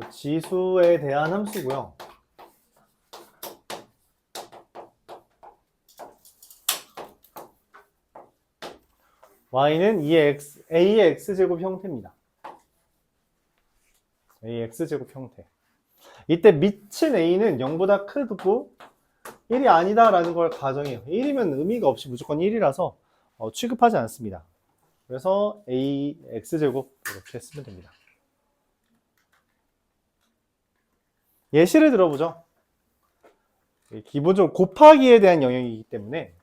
지수에 대한 함수고요. y는 a의 x제곱 형태입니다. a의 x제곱 형태. 이때 미친 a는 0보다 크고 1이 아니다라는 걸 가정해요. 1이면 의미가 없이 무조건 1이라서 취급하지 않습니다. 그래서 a x제곱 이렇게 쓰면 됩니다. 예시를 들어보죠. 기본적으로 곱하기에 대한 영역이기 때문에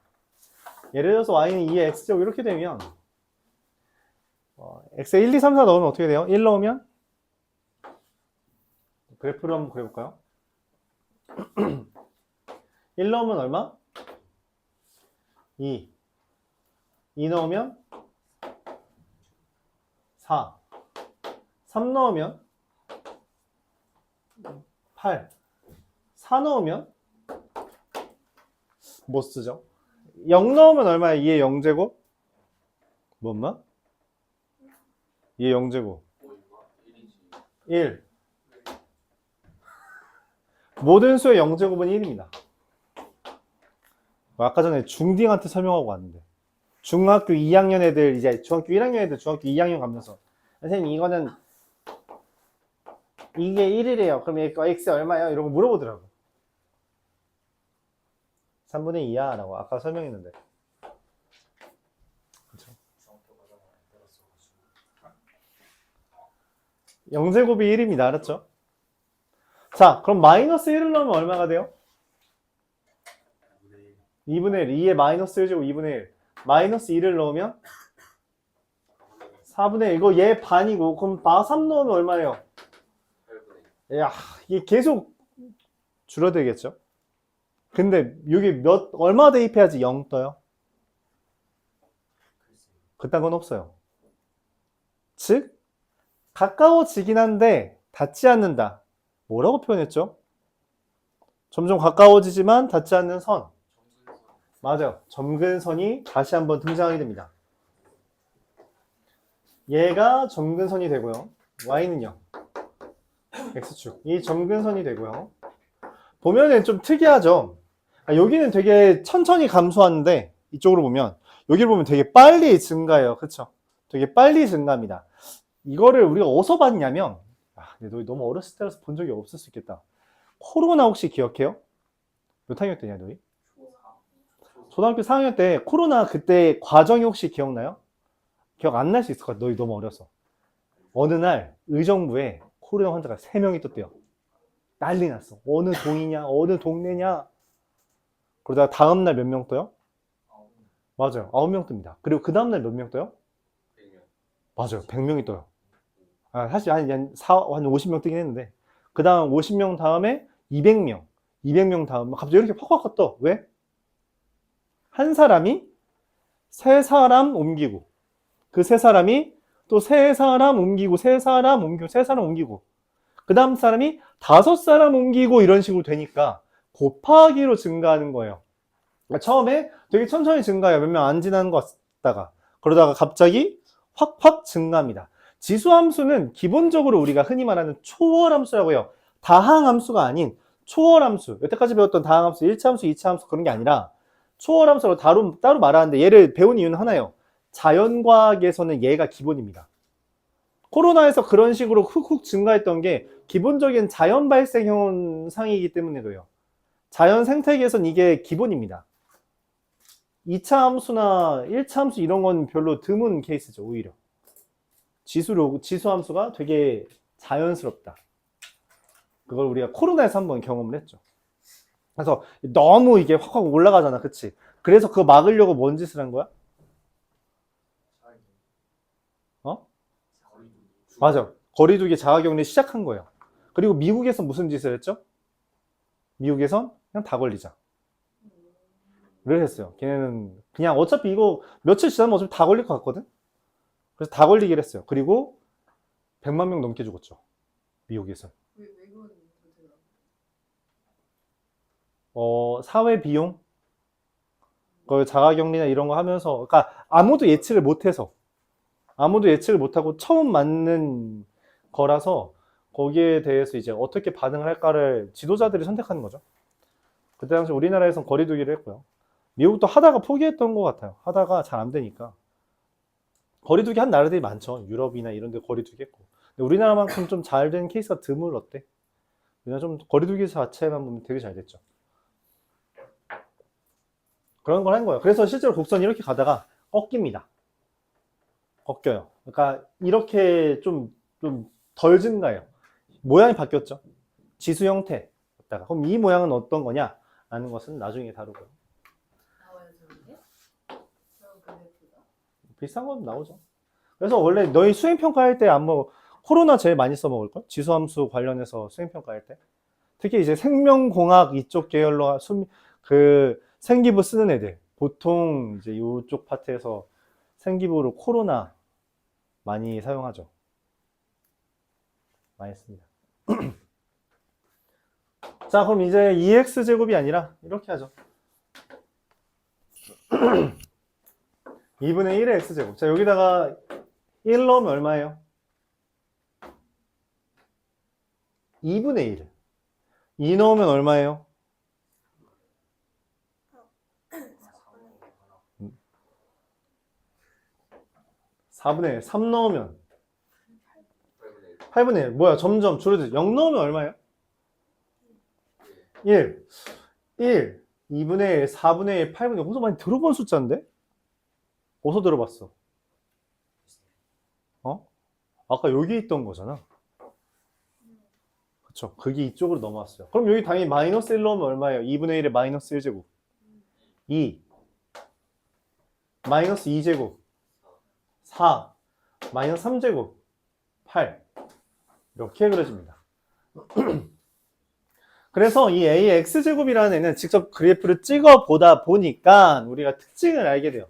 예를 들어서 y는 2의 x제곱 이렇게 되면 x에 1, 2, 3, 4 넣으면 어떻게 돼요? 1 넣으면 그래프를 한번 그려볼까요? 1 넣으면 얼마? 2 넣으면 4 3 넣으면 8 4 넣으면 뭐 쓰죠? 0 넣으면 얼마야? 2의 0제곱? 뭔마? 2의 0제곱 1 모든 수의 0제곱은 1입니다. 아까 전에 중딩한테 설명하고 왔는데 중학교 2학년 애들 이제 중학교 1학년 애들 중학교 2학년 가면서 선생님 이거는 이게 1이래요. 그럼 x 얼마예요? 이런 거 물어보더라고. 3분의 2야 라고 아까 설명했는데 그쵸? 0제곱이 1입니다. 알았죠? 자, 그럼 마이너스 1을 넣으면 얼마가 돼요? 2분의 1. 2에 마이너스 1제곱 2분의 1. 마이너스 1을 넣으면 4분의 1. 이거 얘 반이고 그럼 나 3 넣으면 얼마예요? 야, 이게 계속 줄어들겠죠? 근데 여기 얼마 대입해야지 0 떠요? 그딴 건 없어요. 즉, 가까워지긴 한데 닿지 않는다. 뭐라고 표현했죠? 점점 가까워지지만 닿지 않는 선. 맞아요. 점근선이 다시 한번 등장하게 됩니다. 얘가 점근선이 되고요. y는요. x축. 이 점근선이 되고요. 보면은 좀 특이하죠? 여기는 되게 천천히 감소하는데 이쪽으로 보면 여기를 보면 되게 빨리 증가해요. 그쵸? 되게 빨리 증가합니다. 이거를 우리가 어디서 봤냐면 근데 너 너무 어렸을 때라서 본 적이 없을 수 있겠다. 코로나 혹시 기억해요? 몇 학년 때냐 너희? 초등학교 4학년 때 코로나 그때 과정이 혹시 기억나요? 기억 안 날 수 있을 것 같아. 너희 너무 어려서. 어느 날 의정부에 코로나 환자가 3명이 떴대요. 난리 났어. 어느 동이냐 어느 동네냐. 그러다가 다음날 몇 명 떠요? 맞아요. 9명 뜹니다. 그리고 그 다음날 몇 명 떠요? 100명. 맞아요. 100명이 떠요. 사실 한 50명 뜨긴 했는데 그 다음 50명 다음에 200명 200명 다음에 갑자기 이렇게 확확 떠. 왜? 한 사람이 세 사람 옮기고 그 세 사람이 또 세 사람 옮기고 세 사람 옮기고 세 사람 옮기고 그 다음 사람이 5사람 옮기고 이런 식으로 되니까 곱하기로 증가하는 거예요. 처음에 되게 천천히 증가해요. 몇 명 안 지나는 것 같다가 그러다가 갑자기 확확 증가합니다. 지수함수는 기본적으로 우리가 흔히 말하는 초월함수라고 해요. 다항함수가 아닌 초월함수. 여태까지 배웠던 다항함수, 1차함수, 2차함수 그런 게 아니라 초월함수로 따로 말하는데 얘를 배운 이유는 하나예요. 자연과학에서는 얘가 기본입니다. 코로나에서 그런 식으로 훅훅 증가했던 게 기본적인 자연 발생 현상이기 때문에 그래요. 자연 생태계에서는 이게 기본입니다. 2차 함수나 1차 함수 이런 건 별로 드문 케이스죠. 오히려 지수 함수가 되게 자연스럽다. 그걸 우리가 코로나에서 한번 경험을 했죠. 그래서 너무 이게 확확 올라가잖아. 그치? 그래서 그거 막으려고 뭔 짓을 한 거야? 맞아. 거리두기 자가격리 시작한 거예요. 그리고 미국에서 무슨 짓을 했죠? 미국에선 그냥 다 걸리자 를 했어요. 걔네는 그냥 어차피 이거 며칠 지나면 어차피 다 걸릴 것 같거든? 그래서 다 걸리기로 했어요. 그리고 100만 명 넘게 죽었죠. 미국에서. 왜 그런 사회 비용? 그 자가격리나 이런 거 하면서, 그러니까 아무도 예측을 못해서, 아무도 예측을 못하고 처음 맞는 거라서 거기에 대해서 이제 어떻게 반응을 할까를 지도자들이 선택하는 거죠. 그때 당시 우리나라에선 거리두기를 했고요. 미국도 하다가 포기했던 것 같아요. 하다가 잘 안 되니까. 거리두기 한 나라들이 많죠. 유럽이나 이런 데 거리두기 했고. 근데 우리나라만큼 좀 잘 된 케이스가 드물었대. 그냥 좀 거리두기 자체만 보면 되게 잘 됐죠. 그런 걸 한 거예요. 그래서 실제로 곡선이 이렇게 가다가 꺾입니다. 꺾여요. 그러니까 이렇게 좀 덜 증가해요. 모양이 바뀌었죠. 지수 형태였다가. 그럼 이 모양은 어떤 거냐? 라는 것은 나중에 다루고요. 나와요, 저런데? 저런 그래프가? 비슷한 건 나오죠. 그래서 원래 너희 수행평가할 때 아마 코로나 제일 많이 써먹을걸? 지수함수 관련해서 수행평가할 때. 특히 이제 생명공학 이쪽 계열로 생기부 쓰는 애들. 보통 이제 이쪽 파트에서 생기부로 코로나 많이 사용하죠. 많이 씁니다. 자, 그럼 이제 2x제곱이 아니라 이렇게 하죠. 2분의 1의 x제곱. 자, 여기다가 1 넣으면 얼마예요? 2분의 1. 2 넣으면 얼마예요? 4분의 1. 3 넣으면 8분의 1. 뭐야, 점점 줄어들죠. 0 넣으면 얼마예요? 1. 1. 2분의 1, 4분의 1, 8분의 1. 어디서 많이 들어본 숫자인데? 어디서 들어봤어? 어? 아까 여기 있던 거잖아. 그쵸. 그게 이쪽으로 넘어왔어요. 그럼 여기 당연히 마이너스 1 넣으면 얼마예요? 2분의 1에 마이너스 1제곱. 2. 마이너스 2제곱. 4. 마이너스 3제곱. 8. 이렇게 그려집니다. 그래서 이 a의 x제곱이라는 애는 직접 그래프를 찍어 보다 보니까 우리가 특징을 알게 돼요.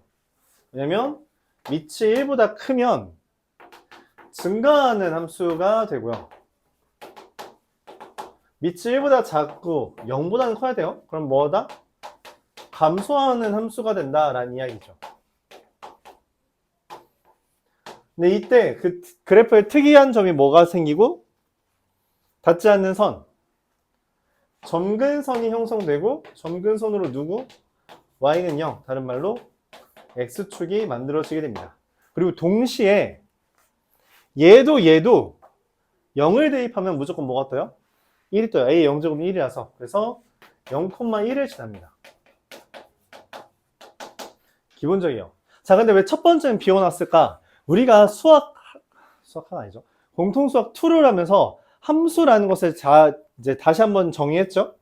왜냐면 밑이 1보다 크면 증가하는 함수가 되고요. 밑이 1보다 작고 0보다는 커야 돼요. 그럼 뭐다? 감소하는 함수가 된다라는 이야기죠. 근데 이때 그 그래프의 특이한 점이 뭐가 생기고 닿지 않는 선. 점근선이 형성되고 점근선으로 누구? y는 0. 다른 말로 x축이 만들어지게 됩니다. 그리고 동시에 얘도 0을 대입하면 무조건 뭐가 떠요? 1이 떠요. a 0제곱은 1이라서. 그래서 0,1을 지납니다. 기본적이에요. 자, 근데 왜 첫 번째는 비워놨을까? 우리가 수학은 아니죠. 공통수학 2를 하면서 함수라는 것을 이제 다시 한번 정의했죠.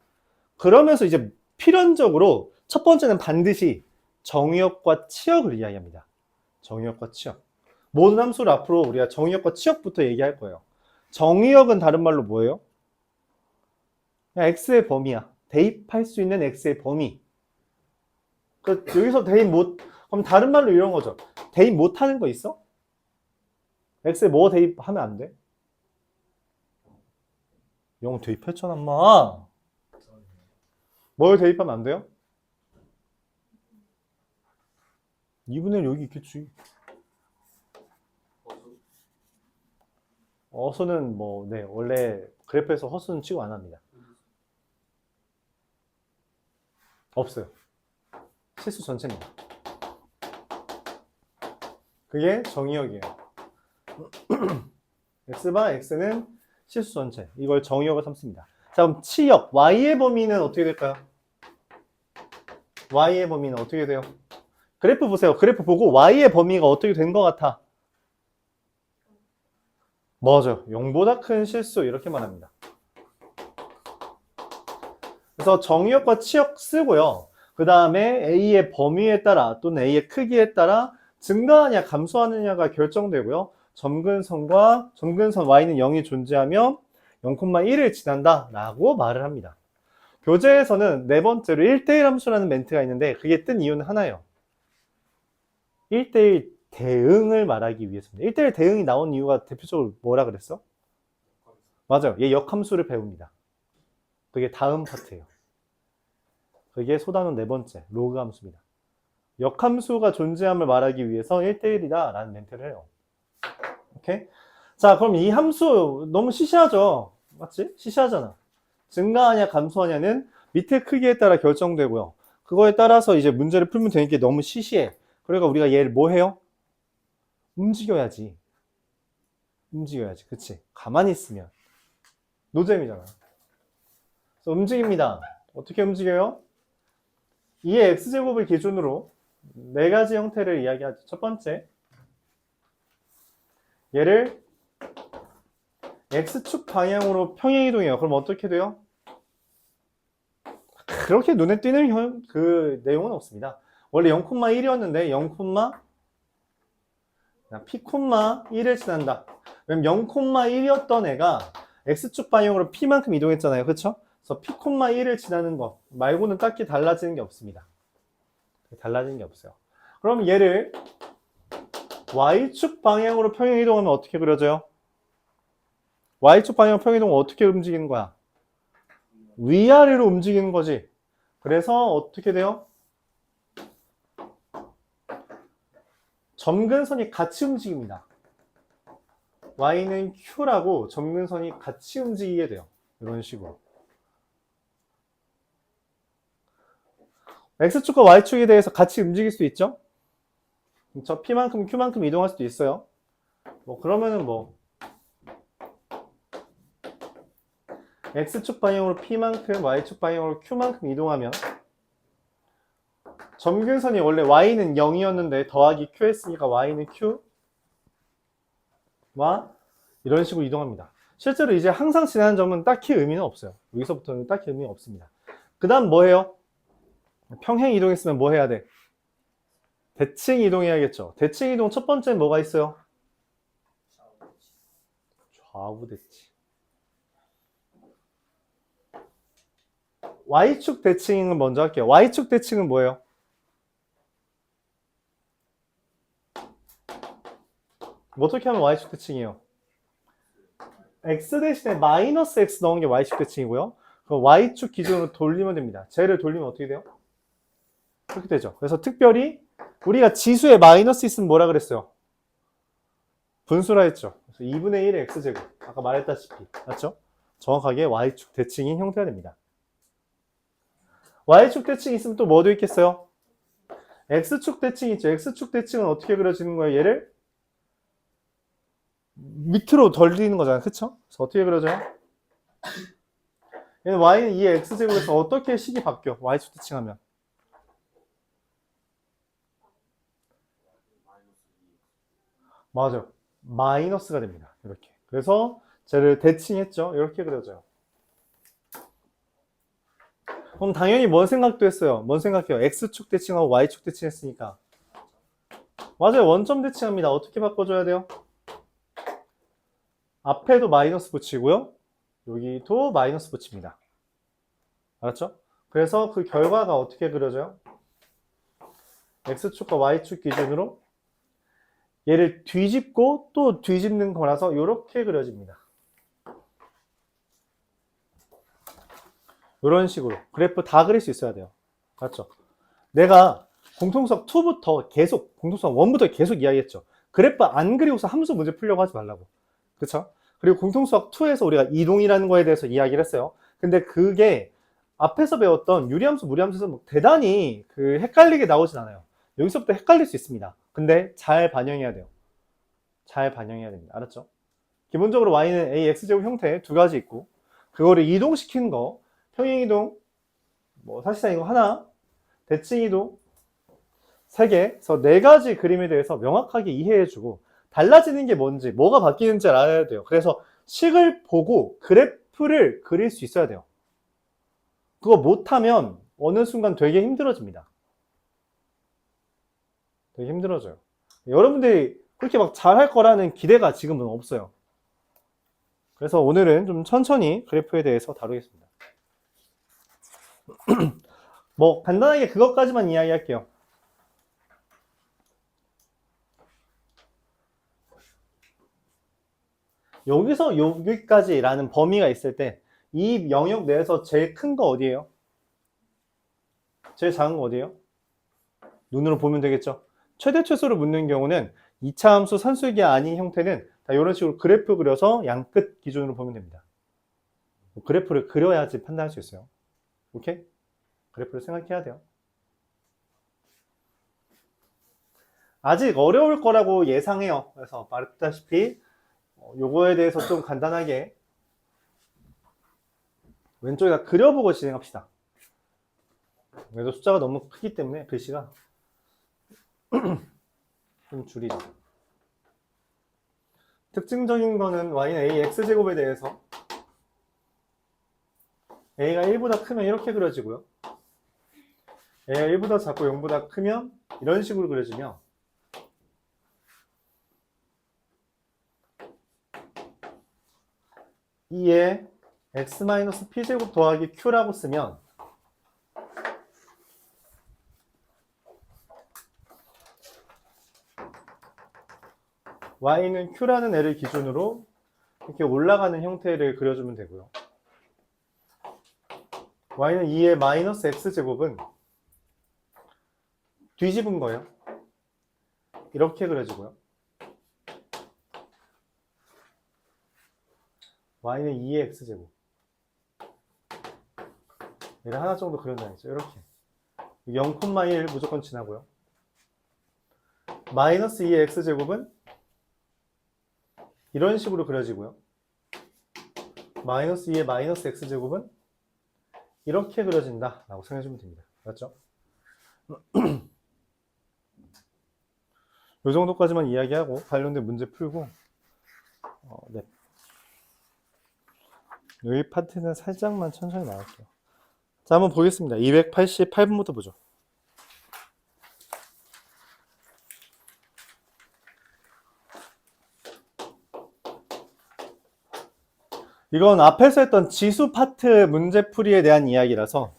그러면서 이제 필연적으로 첫 번째는 반드시 정의역과 치역을 이야기합니다. 정의역과 치역. 모든 함수를 앞으로 우리가 정의역과 치역부터 얘기할 거예요. 정의역은 다른 말로 뭐예요? 그냥 x의 범위야. 대입할 수 있는 x의 범위. 여기서 그럼 다른 말로 이런 거죠. 대입 못하는 거 있어? x에 뭐 대입하면 안 돼? 0 대입했잖아, 엄마. 뭘 대입하면 안 돼요? 2분의 1 여기 있겠지. 어수는 네, 원래 그래프에서 허수는 취급 안 합니다. 없어요. 실수 전체입니다. 그게 정의역이에요. x바 x는 실수 전체. 이걸 정의역을 삼습니다. 자, 그럼 치역, y의 범위는 어떻게 될까요? y의 범위는 어떻게 돼요? 그래프 보세요. 그래프 보고 y의 범위가 어떻게 된 것 같아? 맞아요. 0보다 큰 실수 이렇게 말합니다. 그래서 정의역과 치역 쓰고요. 그 다음에 a의 범위에 따라 또는 a의 크기에 따라 증가하냐 감소하느냐가 결정되고요. 점근선 y는 0이 존재하며 0,1을 지난다 라고 말을 합니다. 교재에서는 네 번째로 1대1 함수라는 멘트가 있는데 그게 뜬 이유는 하나예요. 1대1 대응을 말하기 위해서입니다. 1대1 대응이 나온 이유가 대표적으로 뭐라 그랬어? 맞아요. 얘 역함수를 배웁니다. 그게 다음 파트예요. 그게 소단원 네 번째 로그 함수입니다. 역함수가 존재함을 말하기 위해서 1대1이다 라는 멘트를 해요. 오케이? 자, 그럼 이 함수 너무 시시하죠? 맞지? 시시하잖아. 증가하냐, 감소하냐는 밑에 크기에 따라 결정되고요. 그거에 따라서 이제 문제를 풀면 되는 게 너무 시시해. 그러니까 우리가 얘를 뭐 해요? 움직여야지. 움직여야지. 그치? 가만히 있으면. 노잼이잖아. 그래서 움직입니다. 어떻게 움직여요? 2의 x제곱을 기준으로 네 가지 형태를 이야기하죠. 첫 번째, 얘를 x축 방향으로 평행이동해요. 그럼 어떻게 돼요? 그렇게 눈에 띄는 그 내용은 없습니다. 원래 0,1이었는데 0, p,1을 지난다. 그럼 0,1이었던 애가 x축 방향으로 p만큼 이동했잖아요. 그쵸? 그래서 p,1을 지나는 것 말고는 딱히 달라지는 게 없습니다. 달라지는 게 없어요. 그럼 얘를 y축 방향으로 평행 이동하면 어떻게 그려져요? y축 방향 평행 이동은 어떻게 움직이는 거야? 위아래로 움직이는 거지. 그래서 어떻게 돼요? 점근선이 같이 움직입니다. y는 q라고 점근선이 같이 움직이게 돼요. 이런 식으로. x축과 y축에 대해서 같이 움직일 수 있죠? 저 p만큼 q만큼 이동할 수도 있어요. 그러면은 x축 방향으로 p만큼 y축 방향으로 q만큼 이동하면 점근선이 원래 y는 0이었는데 더하기 q 했으니까 y는 q와 이런 식으로 이동합니다. 실제로 이제 항상 지나는 점은 딱히 의미는 없어요. 여기서부터는 딱히 의미가 없습니다. 그 다음 뭐 해요? 평행 이동했으면 뭐 해야 돼? 대칭 이동해야겠죠. 대칭 이동 첫 번째는 뭐가 있어요? 좌우 대칭. y축 대칭은 먼저 할게요. y축 대칭은 뭐예요? 어떻게 하면 y축 대칭이에요? x 대신에 마이너스 x 넣은 게 y축 대칭이고요. 그럼 y축 기준으로 돌리면 됩니다. 쟤를 돌리면 어떻게 돼요? 그렇게 되죠. 그래서 특별히 우리가 지수에 마이너스 있으면 뭐라 그랬어요? 분수라 했죠. 그래서 2분의 1의 x제곱. 아까 말했다시피. 맞죠? 정확하게 y축 대칭인 형태가 됩니다. y축 대칭이 있으면 또 뭐도 있겠어요? x축 대칭이 있죠. x축 대칭은 어떻게 그려지는 거예요? 얘를 밑으로 돌리는 거잖아요. 그쵸? 그래서 어떻게 그려져요? 얘는 y는 2의 x제곱에서 어떻게 식이 바뀌어? y축 대칭하면. 맞아요. 마이너스가 됩니다. 이렇게. 그래서 쟤를 대칭했죠. 이렇게 그려져요. 그럼 당연히 뭔 생각도 했어요? 뭔 생각해요? x축 대칭하고 y축 대칭했으니까. 맞아요. 원점 대칭합니다. 어떻게 바꿔줘야 돼요? 앞에도 마이너스 붙이고요. 여기도 마이너스 붙입니다. 알았죠? 그래서 그 결과가 어떻게 그려져요? x축과 y축 기준으로 얘를 뒤집고 또 뒤집는 거라서 이렇게 그려집니다. 이런 식으로 그래프 다 그릴 수 있어야 돼요. 맞죠? 내가 공통수학 2부터 계속 공통수학 1부터 계속 이야기했죠. 그래프 안 그리고서 함수 문제 풀려고 하지 말라고. 그쵸? 그리고 공통수학 2에서 우리가 이동이라는 거에 대해서 이야기를 했어요. 근데 그게 앞에서 배웠던 유리함수, 무리함수에서 뭐 대단히 헷갈리게 나오진 않아요. 여기서부터 헷갈릴 수 있습니다. 근데 잘 반영해야 돼요. 잘 반영해야 됩니다. 알았죠? 기본적으로 y는 ax제곱 형태 두 가지 있고 그거를 이동시키는 거 평행이동 사실상 이거 하나 대칭이동 3개 그래서 4가지 그림에 대해서 명확하게 이해해주고 달라지는 게 뭔지 뭐가 바뀌는지 알아야 돼요. 그래서 식을 보고 그래프를 그릴 수 있어야 돼요. 그거 못하면 어느 순간 되게 힘들어집니다. 되게 힘들어져요. 여러분들이 그렇게 막 잘할 거라는 기대가 지금은 없어요. 그래서 오늘은 좀 천천히 그래프에 대해서 다루겠습니다. 간단하게 그것까지만 이야기할게요. 여기서 여기까지라는 범위가 있을 때 이 영역 내에서 제일 큰 거 어디예요? 제일 작은 거 어디예요? 눈으로 보면 되겠죠? 최대 최소를 묻는 경우는 2차 함수 산술기 아닌 형태는 이런 식으로 그래프 그려서 양끝 기준으로 보면 됩니다. 그래프를 그려야지 판단할 수 있어요. 오케이? 그래프를 생각해야 돼요. 아직 어려울 거라고 예상해요. 그래서 말했다시피 요거에 대해서 좀 간단하게 왼쪽에다 그려보고 진행합시다. 그래도 숫자가 너무 크기 때문에 글씨가 좀 줄이죠. 특징적인 거는 y는 a x제곱에 대해서 a가 1보다 크면 이렇게 그려지고요. a가 1보다 작고 0보다 크면 이런 식으로 그려지며 이에 x-p제곱 더하기 q라고 쓰면 y는 q라는 애를 기준으로 이렇게 올라가는 형태를 그려주면 되고요. y는 2의 마이너스 x제곱은 뒤집은 거예요. 이렇게 그려지고요. y는 2의 x제곱. 얘를 하나 정도 그려놔야죠. 이렇게. 0,1 무조건 지나고요. 마이너스 2의 x제곱은 이런 식으로 그려지고요. 마이너스 2의 마이너스 x제곱은 이렇게 그려진다 라고 생각해주면 됩니다. 맞죠? 이 정도까지만 이야기하고 관련된 문제 풀고 네. 여기 파트는 살짝만 천천히 나갈게요. 자, 한번 보겠습니다. 288분부터 보죠. 이건 앞에서 했던 지수 파트 문제풀이에 대한 이야기라서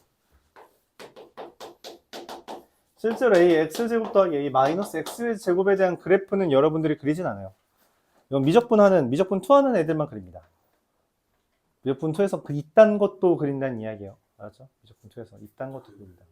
실제로 a x제곱 더하기 a 마이너스 x제곱에 대한 그래프는 여러분들이 그리진 않아요. 이건 미적분 2 하는 애들만 그립니다. 미적분 2에서 그 이딴 것도 그린다는 이야기예요. 알았죠? 미적분 2에서 이딴 것도 그립니다.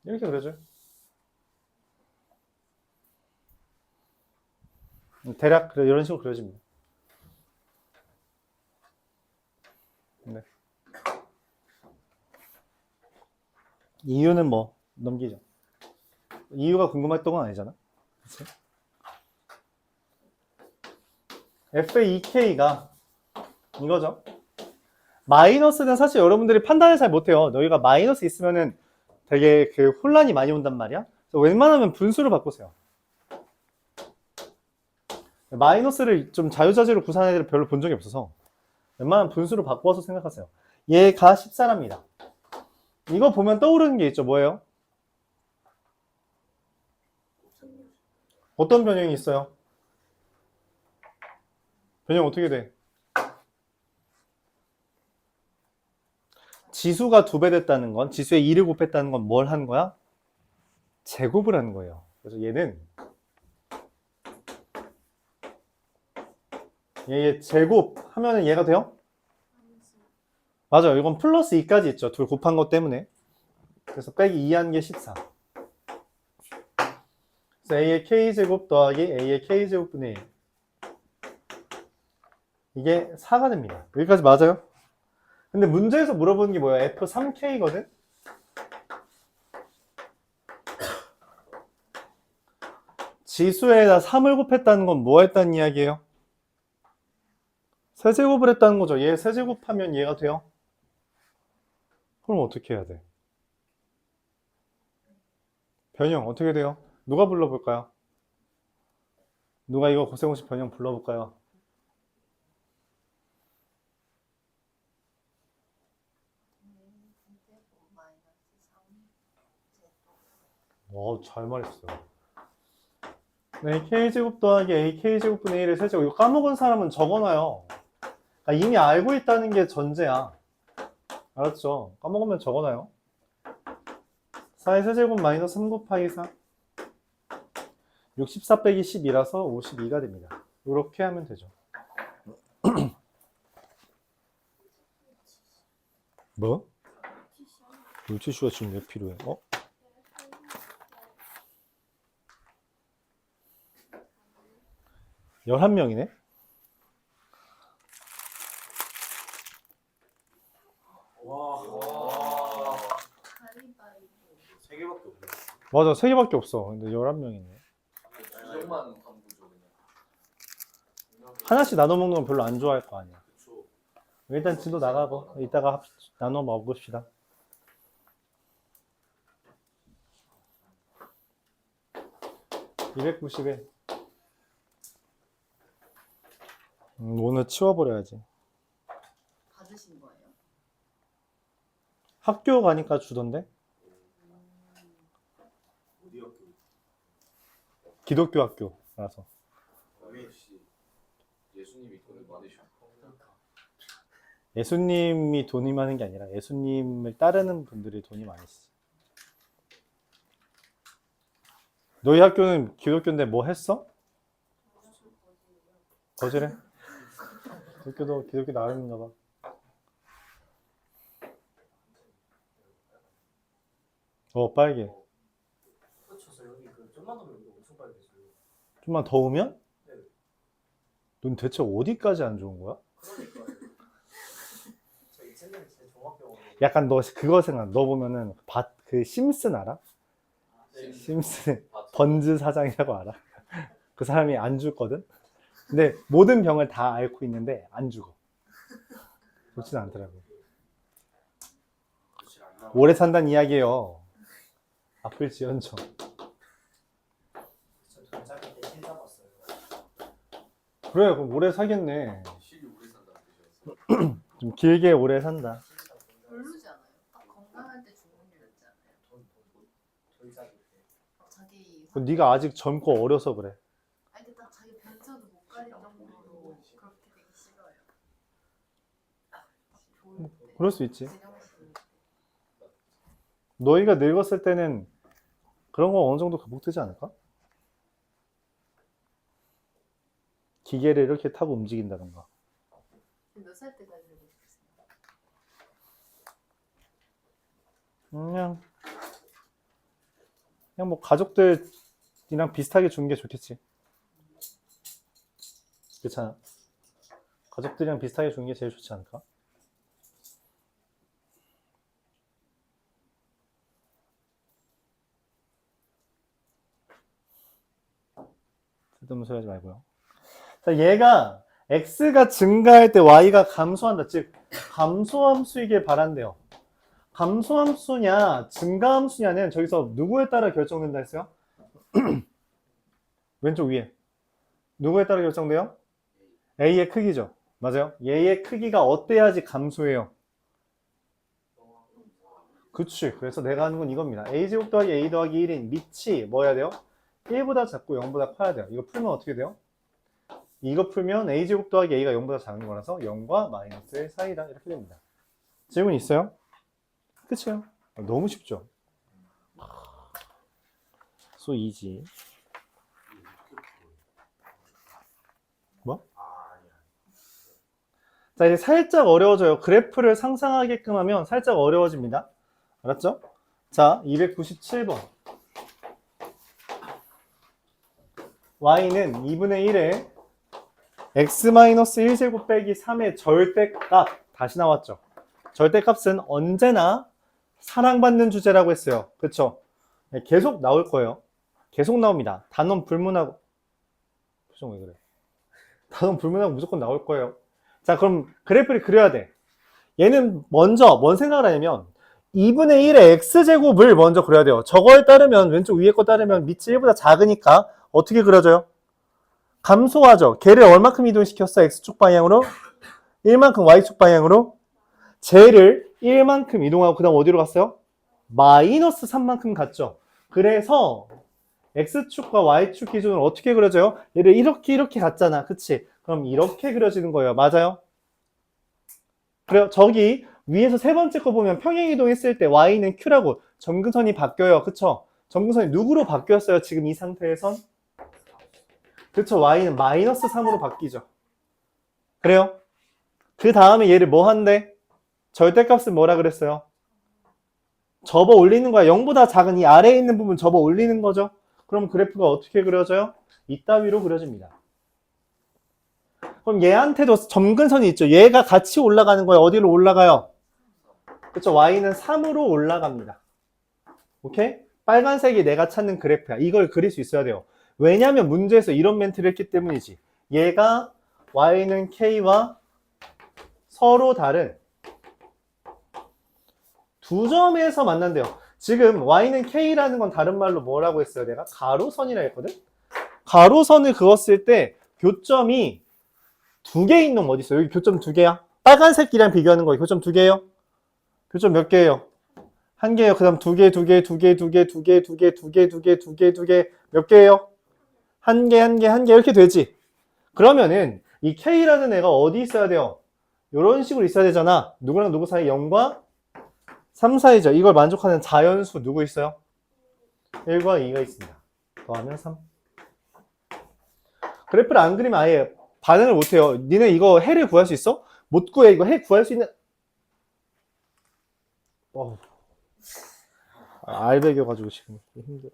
이렇게 그려줘요. 대략 이런 식으로 그려집니다. 네. 이유는 뭐 넘기죠. 이유가 궁금했던 건 아니잖아. 그치? f의 2k가 이거죠. 마이너스는 사실 여러분들이 판단을 잘 못해요. 너희가 마이너스 있으면은 되게 그 혼란이 많이 온단 말이야. 그래서 웬만하면 분수로 바꾸세요. 마이너스를 좀 자유자재로 구사하는 애들 별로 본 적이 없어서 웬만하면 분수로 바꿔서 생각하세요. 얘가 14랍니다. 이거 보면 떠오르는 게 있죠. 뭐예요? 어떤 변형이 있어요? 변형 어떻게 돼? 지수가 2배 됐다는 건, 지수에 2를 곱했다는 건 뭘 한 거야? 제곱을 하는 거예요. 그래서 얘는 얘 제곱 하면은 얘가 돼요? 맞아요. 이건 플러스 2까지 있죠. 둘 곱한 것 때문에. 그래서 빼기 2 한 게 14. 그래서 a의 k제곱 더하기 a의 k제곱분의 1. 이게 4가 됩니다. 여기까지 맞아요? 근데 문제에서 물어보는 게 뭐야? f3k거든? 지수에다 3을 곱했다는 건 뭐 했다는 이야기예요? 세제곱을 했다는 거죠. 얘 세제곱하면 얘가 돼요? 그럼 어떻게 해야 돼? 변형 어떻게 돼요? 누가 불러볼까요? 누가 이거 고생고시 변형 불러볼까요? 잘 말했어요. 네, k제곱 더하기 a k제곱분의 1의 세제곱. 이거 까먹은 사람은 적어놔요. 이미 알고 있다는 게 전제야. 알았죠? 까먹으면 적어놔요. 4의 세제곱 마이너스 3 곱하기 4. 64 빼기 12라서 52가 됩니다. 이렇게 하면 되죠. 뭐? 물티슈가 지금 왜 필요해? 11명이네? 와. 가위바위보. 3개밖에 없네. 맞아, 3개밖에 없어. 근데 11명이네. 주정만 광고죠 그냥. 하나씩 나눠 먹는 건 별로 안 좋아할 거 아니야. 그쵸. 일단 진도 나가고, 이따가 나눠 먹읍시다. (291) 오늘 치워버려야지. 받으신 거예요? 학교 가니까 주던데? 어디 학교? 기독교 학교라서. 역시 예수님이 돈을 많으시고. 예수님이 돈이 많은 게 아니라 예수님을 따르는 분들이 돈이 많으시지. 너희 학교는 기독교인데 뭐 했어? 거절해? 기독교도 기독교 나름인가 봐. 빨개. 그렇죠. 여기 좀만 더 여기 엄청 빨개졌어요. 좀만 더우면? 네. 넌 대체 어디까지 안 좋은 거야? 그러니까요. 저희 쟤는 진짜 종합병원. 약간 너 그거 생각. 너 보면은 그 심슨 알아? 네. 심슨 번즈 사장이라고 알아? 그 사람이 안 죽거든? 근데 모든 병을 다 앓고 있는데 안 죽어. 좋진 않더라고. 오래 산다는 이야기예요. 아플지언정. 저 전작일 때실 잡았어요. 그래, 그럼 오래 살겠네. 실이 오래 산다는 뜻이었어. 좀 길게 오래 산다. 별로지 않아요? 딱 건강할 때 죽는 일 있지 않아요? 돌작일 때. 자기 그럼 네가 아직 젊고 어려서 그래. 아니 근데 딱 자기 변쳐도 못 가릴 정도로 그렇게 되기 싫어요. 좋을 때. 그럴 수 있지. 진영 씨. 너희가 늙었을 때는 그런 거 어느 정도 극복되지 않을까? 기계를 이렇게 타고 움직인다던가. 몇 살 때까지 되고 싶으세요? 그냥 뭐 가족들이랑 비슷하게 주는 게 좋겠지. 그렇잖아. 가족들이랑 비슷하게 주는 게 제일 좋지 않을까? 쓸데없는 소리 하지 말고요. 자, 얘가 x가 증가할 때 y가 감소한다. 즉 감소함수이길 바란대요. 감소함수냐 증가함수냐는 저기서 누구에 따라 결정된다 했어요? 왼쪽 위에 누구에 따라 결정돼요? a의 크기죠. 맞아요. 얘의 크기가 어때야지 감소해요? 그치. 그래서 내가 하는 건 이겁니다. a제곱 더하기 a 더하기 1인 밑이 뭐 해야 돼요? 1보다 작고 0보다 커야 돼요. 이거 풀면 어떻게 돼요? 이거 풀면 a제곱 더하기 a가 0보다 작은 거라서 0과 마이너스 1 사이다. 이렇게 됩니다. 질문 있어요? 끝이에요. 너무 쉽죠? So easy. 뭐? 자, 이제 살짝 어려워져요. 그래프를 상상하게끔 하면 살짝 어려워집니다. 알았죠? 자, 297번. y는 2분의 1에 x-1제곱 빼기 3의 절대값. 다시 나왔죠. 절대값은 언제나 사랑받는 주제라고 했어요. 그쵸? 네, 계속 나올 거예요. 계속 나옵니다. 단원 불문하고. 표정 왜 그래? 단원 불문하고 무조건 나올 거예요. 자, 그럼 그래프를 그려야 돼. 얘는 먼저 뭔 생각을 하냐면 2분의 1의 x제곱을 먼저 그려야 돼요. 저거에 따르면 왼쪽 위에 거 따르면 밑이 1보다 작으니까 어떻게 그려져요? 감소하죠. 걔를 얼마큼 이동시켰어? x축 방향으로? 1만큼 y축 방향으로? 쟤를 1만큼 이동하고 그 다음 어디로 갔어요? 마이너스 3만큼 갔죠. 그래서 x축과 y축 기준으로 어떻게 그려져요? 얘를 이렇게 갔잖아. 그치? 그럼 이렇게 그려지는 거예요. 맞아요? 그래요. 저기 위에서 세 번째 거 보면 평행이동했을 때 y는 q라고 점근선이 바뀌어요. 그쵸? 점근선이 누구로 바뀌었어요? 지금 이 상태에선? 그쵸, y는 마이너스 3으로 바뀌죠. 그래요? 그 다음에 얘를 뭐 한대? 절대값은 뭐라 그랬어요? 접어 올리는 거야. 0보다 작은 이 아래에 있는 부분 접어 올리는 거죠. 그럼 그래프가 어떻게 그려져요? 이따위로 그려집니다. 그럼 얘한테도 점근선이 있죠. 얘가 같이 올라가는 거예요. 어디로 올라가요? 그쵸, y는 3으로 올라갑니다. 오케이? 빨간색이 내가 찾는 그래프야. 이걸 그릴 수 있어야 돼요. 왜냐면 문제에서 이런 멘트를 했기 때문이지. 얘가 y는 k와 서로 다른 두 점에서 만난대요. 지금 y는 k라는 건 다른 말로 뭐라고 했어요? 내가 가로선이라 했거든? 가로선을 그었을 때 교점이 두 개인 놈 어디 있어요? 여기 교점 두 개야. 빨간색이랑 비교하는 거예요. 교점 두 개예요. 교점 몇 개예요? 한 개예요. 그 다음 두 개, 두 개, 두 개, 두 개, 두 개, 두 개, 두 개, 두 개, 두 개, 두 개, 몇 개예요? 한 개, 한 개, 한 개 이렇게 되지. 그러면은 이 K라는 애가 어디 있어야 돼요? 이런 식으로 있어야 되잖아. 누구랑 누구 사이? 0과 3 사이죠. 이걸 만족하는 자연수 누구 있어요? 1과 2가 있습니다. 더하면 3. 그래프를 안 그리면 아예 반응을 못해요. 니네 이거 해를 구할 수 있어? 못 구해. 이거 해 구할 수 있는 알배겨가지고 지금 힘들어.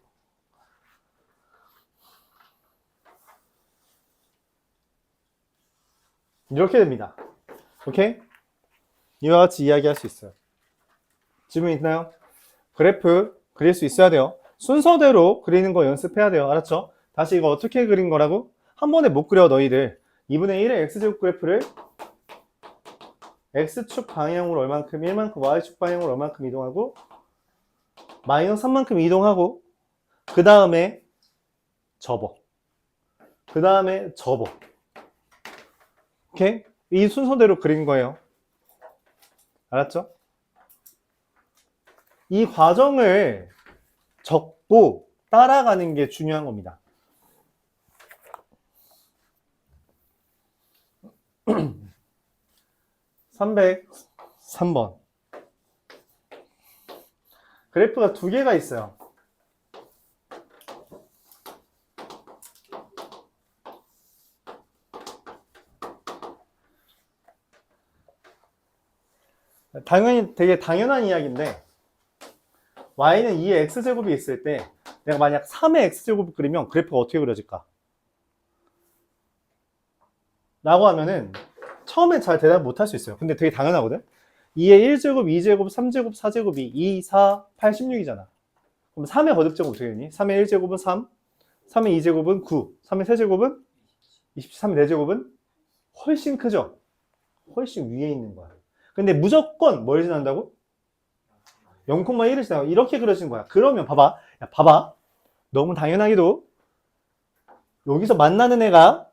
이렇게 됩니다. 오케이? 이와 같이 이야기할 수 있어요. 질문 있나요? 그래프 그릴 수 있어야 돼요. 순서대로 그리는 거 연습해야 돼요. 알았죠? 다시 이거 어떻게 그린 거라고? 한 번에 못 그려 너희들. 2분의 1의 x제곱 그래프를 x축 방향으로 얼만큼 1만큼 y축 방향으로 얼만큼 이동하고 마이너스 3만큼 이동하고 그 다음에 접어. 그 다음에 접어. 오케이? 이 순서대로 그린 거예요. 알았죠? 이 과정을 적고 따라가는 게 중요한 겁니다. 303번. 그래프가 두 개가 있어요. 당연히 되게 당연한 이야기인데 y는 2의 x제곱이 있을 때 내가 만약 3의 x제곱을 그리면 그래프가 어떻게 그려질까? 라고 하면은 처음에 잘 대답 못 할 수 있어요. 근데 되게 당연하거든? 2의 1제곱, 2제곱, 3제곱, 4제곱이 2, 4, 8, 16이잖아. 그럼 3의 거듭제곱 어떻게 되니? 3의 1제곱은 3, 3의 2제곱은 9, 3의 3제곱은 23, 3의 4제곱은 훨씬 크죠? 훨씬 위에 있는 거야. 근데 무조건 뭘 지난다고? 0,1을 지나고 이렇게 그려진 거야. 그러면 봐봐. 야, 봐봐. 너무 당연하게도 여기서 만나는 애가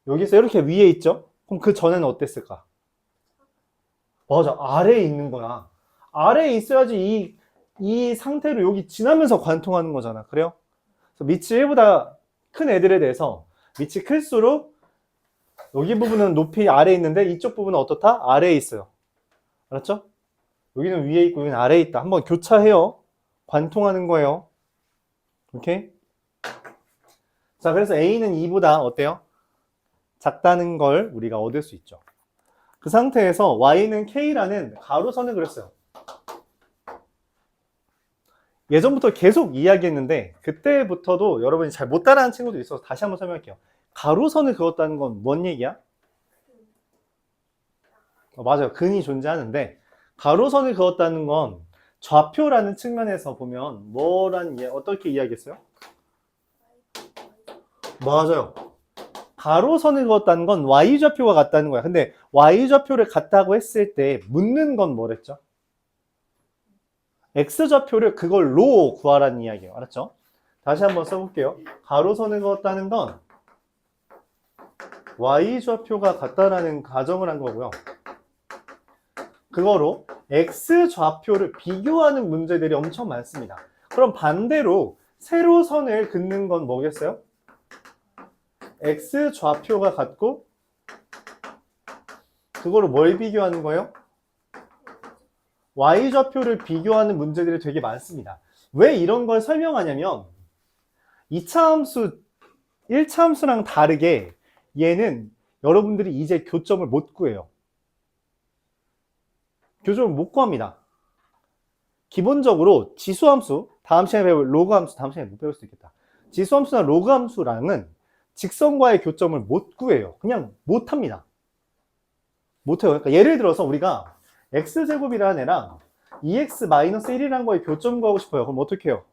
여기서 이렇게 위에 있죠? 그럼 그 전에는 어땠을까? 맞아. 아래에 있는 거야. 아래에 있어야지 이 상태로 여기 지나면서 관통하는 거잖아. 그래요? 그래서 밑이 1보다 큰 애들에 대해서 밑이 클수록 여기 부분은 높이 아래에 있는데 이쪽 부분은 어떻다? 아래에 있어요. 알았죠? 여기는 위에 있고 여기는 아래에 있다. 한번 교차해요. 관통하는 거예요. 오케이? 자, 그래서 A는 2보다 어때요? 작다는 걸 우리가 얻을 수 있죠. 그 상태에서 Y는 K라는 가로선을 그렸어요. 예전부터 계속 이야기했는데 그때부터도 여러분이 잘 못 따라하는 친구들이 있어서 다시 한번 설명할게요. 가로선을 그었다는 건 뭔 얘기야? 맞아요. 근이 존재하는데 가로선을 그었다는 건 좌표라는 측면에서 보면 어떻게 이야기했어요? 맞아요. 가로선을 그었다는 건 y좌표가 같다는 거야. 근데 y좌표를 같다고 했을 때 묻는 건 뭐랬죠? x좌표를 그걸로 구하라는 이야기예요. 알았죠? 다시 한번 써볼게요. 가로선을 그었다는 건 y좌표가 같다라는 가정을 한 거고요. 그거로 x좌표를 비교하는 문제들이 엄청 많습니다. 그럼 반대로 세로선을 긋는 건 뭐겠어요? x좌표가 같고 그거로 뭘 비교하는 거예요? y좌표를 비교하는 문제들이 되게 많습니다. 왜 이런 걸 설명하냐면 2차 함수 1차 함수랑 다르게 얘는 여러분들이 이제 교점을 못 구해요. 교점을 못 구합니다. 기본적으로 지수함수, 다음 시간에 배울 로그함수, 다음 시간에 못 배울 수도 있겠다. 지수함수나 로그함수랑은 직선과의 교점을 못 구해요. 그냥 못 합니다. 못 해요. 그러니까 예를 들어서 우리가 x제곱이라는 애랑 2x-1이라는 거에 교점 구하고 싶어요. 그럼 어떻게 해요?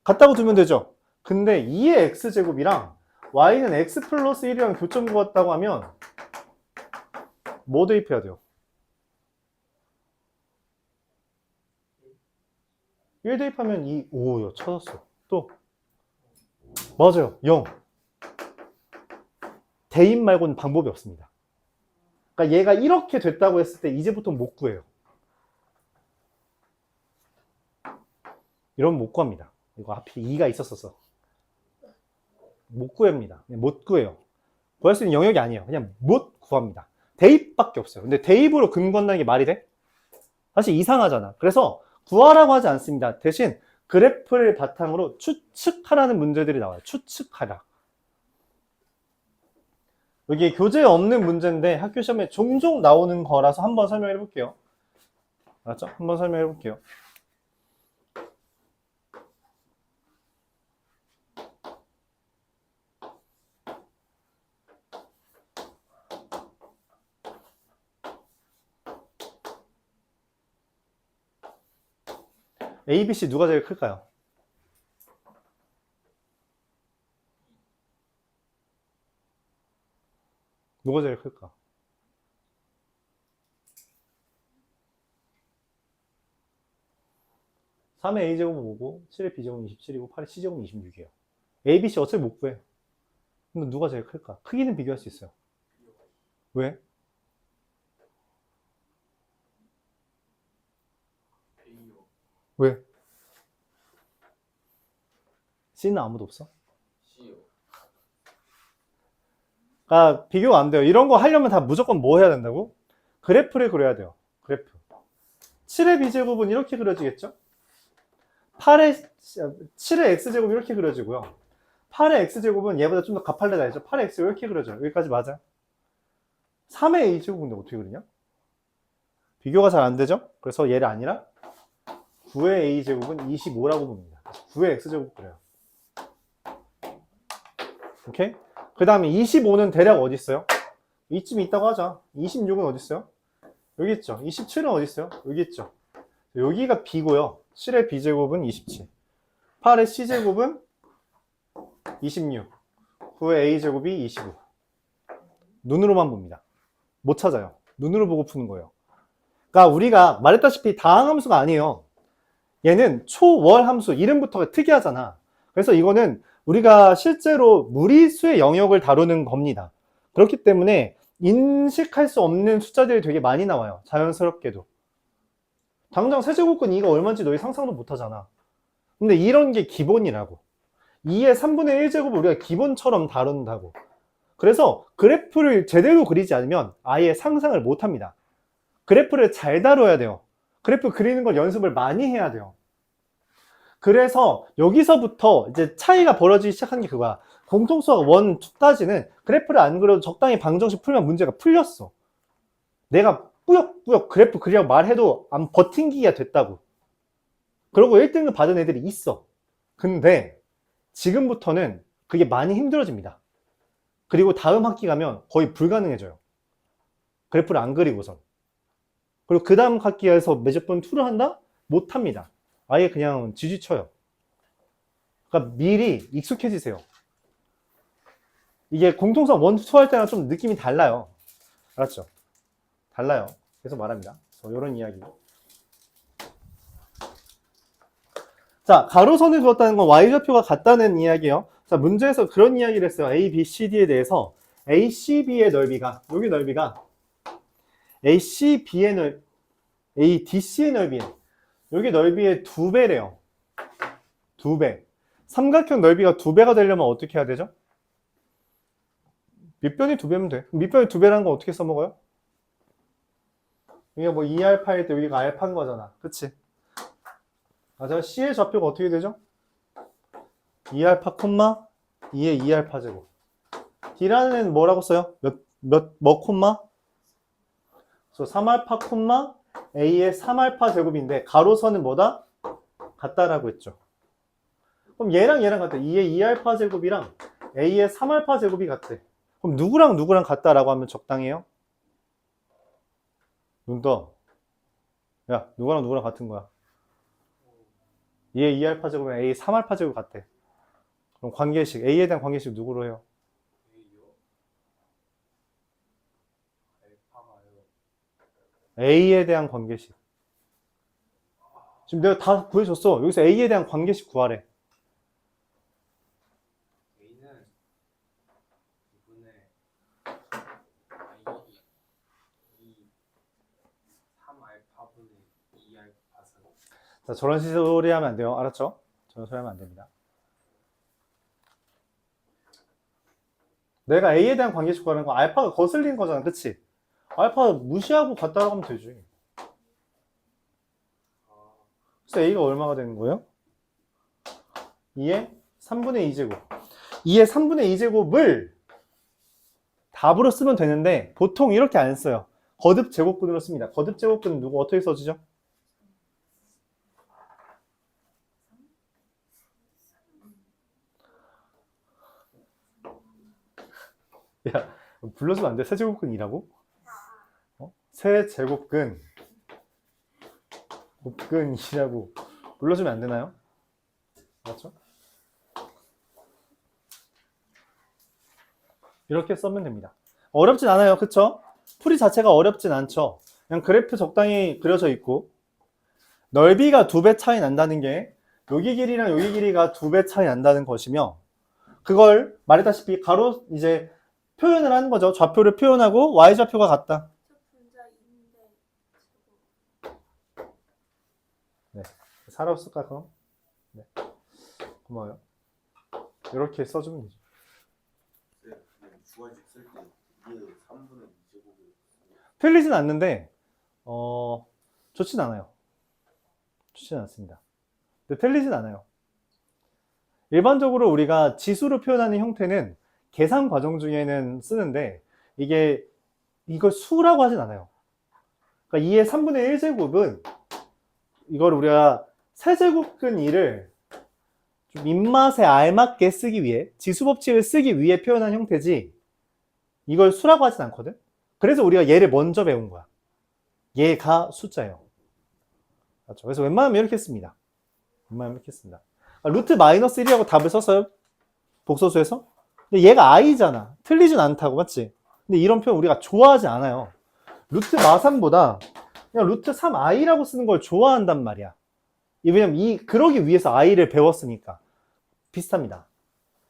같다고 두면 되죠. 근데 2의 x제곱이랑 y는 x 플러스 1이랑 교점 구했다고 하면 뭐 대입해야 돼요? 1 대입하면 2, 오, 찾았어. 또 맞아요. 0. 대입 말고는 방법이 없습니다. 그러니까 얘가 이렇게 됐다고 했을 때 이제부터 못 구해요. 이러면 못 구합니다. 이거 하필 2가 있었어서 못 구합니다. 못 구해요. 구할 수 있는 영역이 아니에요. 그냥 못 구합니다. 대입밖에 없어요. 근데 대입으로 근거한다는 게 말이 돼? 사실 이상하잖아. 그래서 구하라고 하지 않습니다. 대신 그래프를 바탕으로 추측하라는 문제들이 나와요. 추측하라. 여기 교재에 없는 문제인데 학교 시험에 종종 나오는 거라서 한번 설명해 볼게요. 알았죠? 한번 설명해 볼게요. A, B, C 누가 제일 클까요? 누가 제일 클까? 3의 A제곱은 5고 7의 B제곱은 27이고 8의 C제곱은 26이에요. A, B, C 어차피 못 구해. 근데 누가 제일 클까? 크기는 비교할 수 있어요. 왜? 왜? C는 아무도 없어? C요. 그러니까 비교가 안 돼요. 이런 거 하려면 다 무조건 뭐 해야 된다고? 그래프를 그려야 돼요. 그래프. 7의 B제곱은 이렇게 그려지겠죠? 7의 X제곱이 이렇게 그려지고요. 8의 X제곱은 얘보다 좀 더 가팔레다 했죠? 8의 X가 이렇게 그려져요. 여기까지 맞아요? 3의 A제곱은 어떻게 그리냐? 비교가 잘 안 되죠? 그래서 얘를 아니라 9의 A제곱은 25라고 봅니다. 9의 X제곱 그래요. 오케이? 그 다음에 25는 대략 어디 있어요? 이쯤 있다고 하자. 26은 어디 있어요? 여기 있죠. 27은 어디 있어요? 여기 있죠. 여기가 B고요. 7의 B제곱은 27. 8의 C제곱은 26. 9의 A제곱이 25. 눈으로만 봅니다. 못 찾아요. 눈으로 보고 푸는 거예요. 그러니까 우리가 말했다시피 다항함수가 아니에요. 얘는 초월함수, 이름부터가 특이하잖아. 그래서 이거는 우리가 실제로 무리수의 영역을 다루는 겁니다. 그렇기 때문에 인식할 수 없는 숫자들이 되게 많이 나와요. 자연스럽게도. 당장 세제곱근 2가 얼마인지 너희 상상도 못 하잖아. 근데 이런 게 기본이라고. 2의 3분의 1제곱을 우리가 기본처럼 다룬다고. 그래서 그래프를 제대로 그리지 않으면 아예 상상을 못 합니다. 그래프를 잘 다뤄야 돼요. 그래프 그리는 걸 연습을 많이 해야 돼요. 그래서 여기서부터 이제 차이가 벌어지기 시작한 게 그거야. 공통수학 1, 2까지는 그래프를 안 그려도 적당히 방정식 풀면 문제가 풀렸어. 내가 뿌역뿌역 그래프 그리라고 말해도 안 버팅기가 됐다고. 그러고 1등급 받은 애들이 있어. 근데 지금부터는 그게 많이 힘들어집니다. 그리고 다음 학기 가면 거의 불가능해져요. 그래프를 안 그리고선. 그리고 그 다음 학기에서 매적 번 투를 한다? 못합니다. 아예 그냥 지지쳐요. 그러니까 미리 익숙해지세요. 이게 공통수학 1, 2 할 때랑 좀 느낌이 달라요. 알았죠? 달라요. 계속 말합니다. 이런 이야기. 자, 가로선을 그었다는 건 y좌표가 같다는 이야기예요. 자, 문제에서 그런 이야기를 했어요. A, B, C, D에 대해서 ACB의 넓이가, 여기 넓이가 ACB의 넓이, ADC의 넓이에요. 여기 넓이의 2배래요. 2배. 삼각형 넓이가 2배가 되려면 어떻게 해야 되죠? 밑변이 2배면 돼. 밑변이 2배라는 건 어떻게 써먹어요? 여기가 뭐 2알파일 때 여기가 알파인 거잖아. 그치? 맞아요. C의 좌표가 어떻게 되죠? 2알파, 2의 2알파 제곱. D라는 뭐라고 써요? 뭐 콤마? 그래서 3알파 콤마 A의 3알파 제곱인데 가로선은 뭐다? 같다라고 했죠. 그럼 얘랑 같아. 2의 2알파 제곱이랑 A의 3알파 제곱이 같대. 그럼 누구랑 같다라고 하면 적당해요? 눈 떠. 야, 누구랑 같은 거야? 2의 2알파 제곱이랑 A의 3알파 제곱 같대. 그럼 관계식, A에 대한 관계식 누구로 해요? A에 대한 관계식. 지금 내가 다 구해줬어. 여기서 A에 대한 관계식 구하래. A는 2분의 3알파분의 2알파선. 자, 저런 소리 하면 안 돼요. 알았죠? 저런 소리 하면 안 됩니다. 내가 A에 대한 관계식 구하는 거 알파가 거슬린 거잖아. 그치? 알파 무시하고 같다고 하면 되지. 그래서 A가 얼마가 되는 거예요? 2의 3분의 2제곱. 2의 3분의 2제곱을 답으로 쓰면 되는데 보통 이렇게 안 써요. 거듭 제곱근으로 씁니다. 거듭 제곱근은 누구 어떻게 써지죠? 야, 불러주면 안 돼. 세제곱근이라고? 세제곱근 곱근이라고 불러주면 안 되나요? 맞죠? 이렇게 써면 됩니다. 어렵진 않아요. 그쵸? 풀이 자체가 어렵진 않죠. 그냥 그래프 적당히 그려져 있고 넓이가 2배 차이 난다는 게 여기 길이랑 여기 길이가 2배 차이 난다는 것이며 그걸 말했다시피 가로 이제 표현을 하는 거죠. 좌표를 표현하고 y좌표가 같다. 네, 살아없을까 그럼? 네, 고마워요. 이렇게 써주면 되죠. 주관식 쓸때 2의 3분의 2제곱이 틀리진 않는데 좋진 않아요. 좋진 않습니다. 근데 틀리진 않아요. 일반적으로 우리가 지수로 표현하는 형태는 계산 과정 중에는 쓰는데 이걸 수라고 하진 않아요. 그러니까 2의 3분의 1제곱은 이걸 우리가 세제곱근 2를 좀 입맛에 알맞게 쓰기 위해 지수 법칙을 쓰기 위해 표현한 형태지 이걸 수라고 하진 않거든. 그래서 우리가 얘를 먼저 배운 거야. 얘가 숫자예요. 맞죠? 그래서 웬만하면 이렇게 씁니다. 웬만하면 이렇게 씁니다. 루트 마이너스 1이라고 답을 썼어요? 복소수에서? 근데 얘가 i잖아. 틀리진 않다고, 맞지? 근데 이런 표현 우리가 좋아하지 않아요. 루트 마삼보다 그냥 루트 3i라고 쓰는 걸 좋아한단 말이야. 왜냐면 그러기 위해서 i를 배웠으니까. 비슷합니다.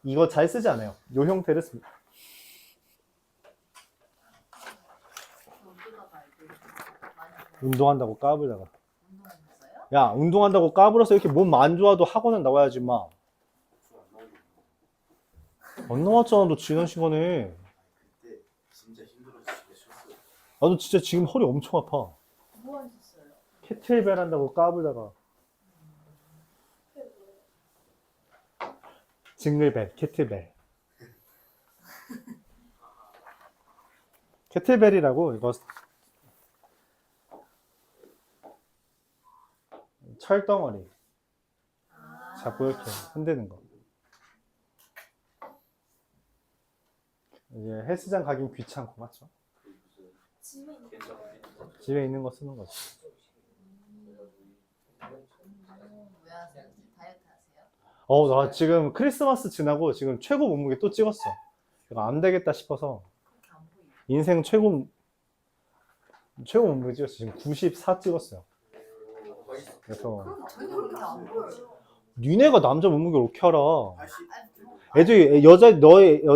이거 잘 쓰지 않아요. 이 형태를 씁니다. 운동한다고 까불다가. 운동하셨어요? 야, 운동한다고 까불어서 이렇게 몸 안 좋아도 학원은 나와야지, 마. 안 나왔잖아, 너 지난 시간에. 그때 진짜 힘들어서 집에 쉬었어요. 나도 진짜 지금 허리 엄청 아파. 뭐 하셨어요? 캐틀벨 한다고 까불다가. 징글벨, 캐틀벨. 캐틀벨이라고 이거 철덩어리 자꾸 이렇게 흔드는 거. 이제 헬스장 가긴 귀찮고, 맞죠? 집에 있는 집에 있는 거 쓰는 거지. 왜 하세요? 다이어트 하세요? 나 지금 크리스마스 지나고 지금 최고 몸무게 또 찍었어. 이거 안 되겠다 싶어서 그렇게 안 보이요. 인생 최고 몸무게 찍었어. 지금 94 찍었어요. 그래서 그럼 전혀 그렇게 안 보여요. 니네가 남자 몸무게를 어떻게 알아? 80. 애들이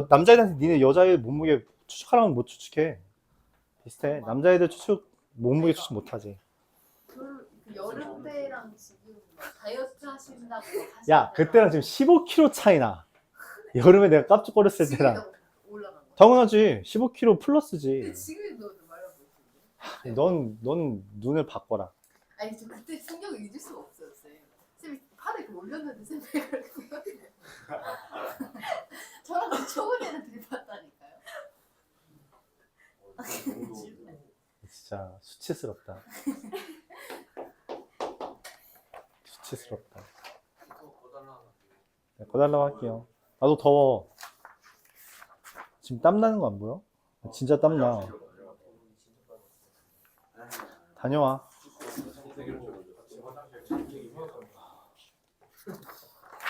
남자애들한테 니네 여자애 몸무게 추측하라면 못 추측해. 비슷해. 남자애들 몸무게 추측 못하지. 그 여름 때랑 지금 막 다이어트 하신다고 야, 그때랑 지금 15kg 차이나. 여름에 내가 깝죽거렸을 때랑. 올라간 거. 당연하지. 15kg 플러스지. 지금도 말라 보이시는데. 넌 눈을 바꿔라. 아니 저 그때 충격을 잊을 수가 없어요, 쌤. 쌤이 팔을 이렇게 올렸는데 쌤이 그렇게 저랑 같이 초보리는 들이봤다니까요. 진짜 수치스럽다. 수치스럽다. 네, 꺼달라고 할게요. 나도 더워. 지금 땀 나는 거 안 보여? 진짜 땀 나. 다녀와.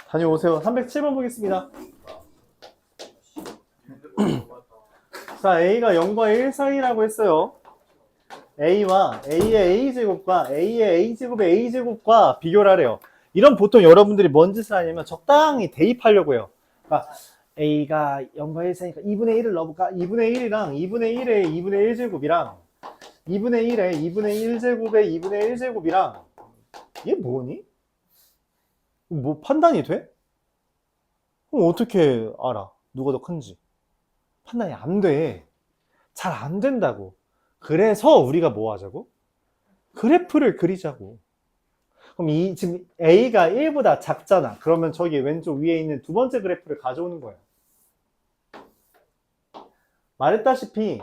다녀오세요. 307번 보겠습니다. 자, A가 0과 1 사이라고 했어요. A와 A의 A제곱과 A의 A제곱의 A제곱과 비교를 하래요. 이런 보통 여러분들이 뭔 짓을 하냐면 적당히 대입하려고 해요. 그러니까 A가 0과 1 사이니까 2분의 1을 넣어볼까? 2분의 1이랑 2분의 1의 2분의 1제곱이랑 2분의 1의 2분의 1제곱의 2분의 1제곱이랑 이게 뭐니? 뭐 판단이 돼? 그럼 어떻게 알아? 누가 더 큰지? 판단이 안 돼. 잘 안 된다고. 그래서 우리가 뭐 하자고? 그래프를 그리자고. 그럼 지금 A가 1보다 작잖아. 그러면 저기 왼쪽 위에 있는 두 번째 그래프를 가져오는 거예요. 말했다시피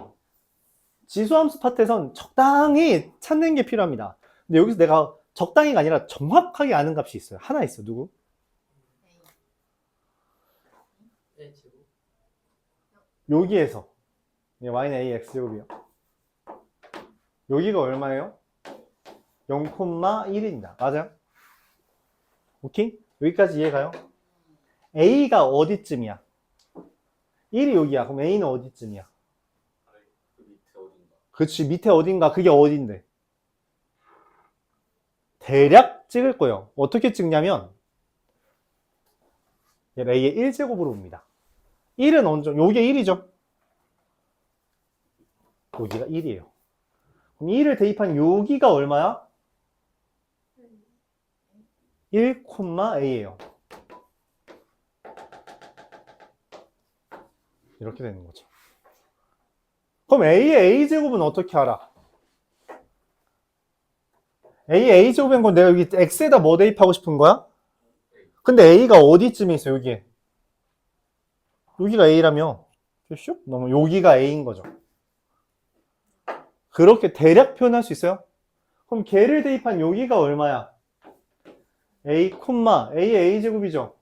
지수함수 파트에선 적당히 찾는 게 필요합니다. 근데 여기서 내가 적당히가 아니라 정확하게 아는 값이 있어요. 하나 있어. 누구? 네, 제곱. 여기에서 y는 a x제곱이요. 여기가 얼마예요? 0,1입니다. 맞아요? 오케이? 여기까지 이해가요? a가 어디쯤이야? 1이 여기야. 그럼 a는 어디쯤이야? 그 밑에 어딘가. 그치, 밑에 어딘가. 그게 어딘데? 대략 찍을 거예요. 어떻게 찍냐면 a의 1제곱으로 옵니다. 1은 언제? 요게 1이죠. 여기가 1이에요. 그럼 1을 대입한 여기가 얼마야? 1,a예요. 이렇게 되는 거죠. 그럼 a의 a제곱은 어떻게 알아? a의 a제곱인 건 내가 여기 x에다 뭐 대입하고 싶은 거야? 근데 a가 어디쯤에 있어? 여기에. 여기가 a라며. 슉? 너무 여기가 a인 거죠. 그렇게 대략 표현할 수 있어요? 그럼 걔를 대입한 여기가 얼마야? a, a의 a제곱이죠.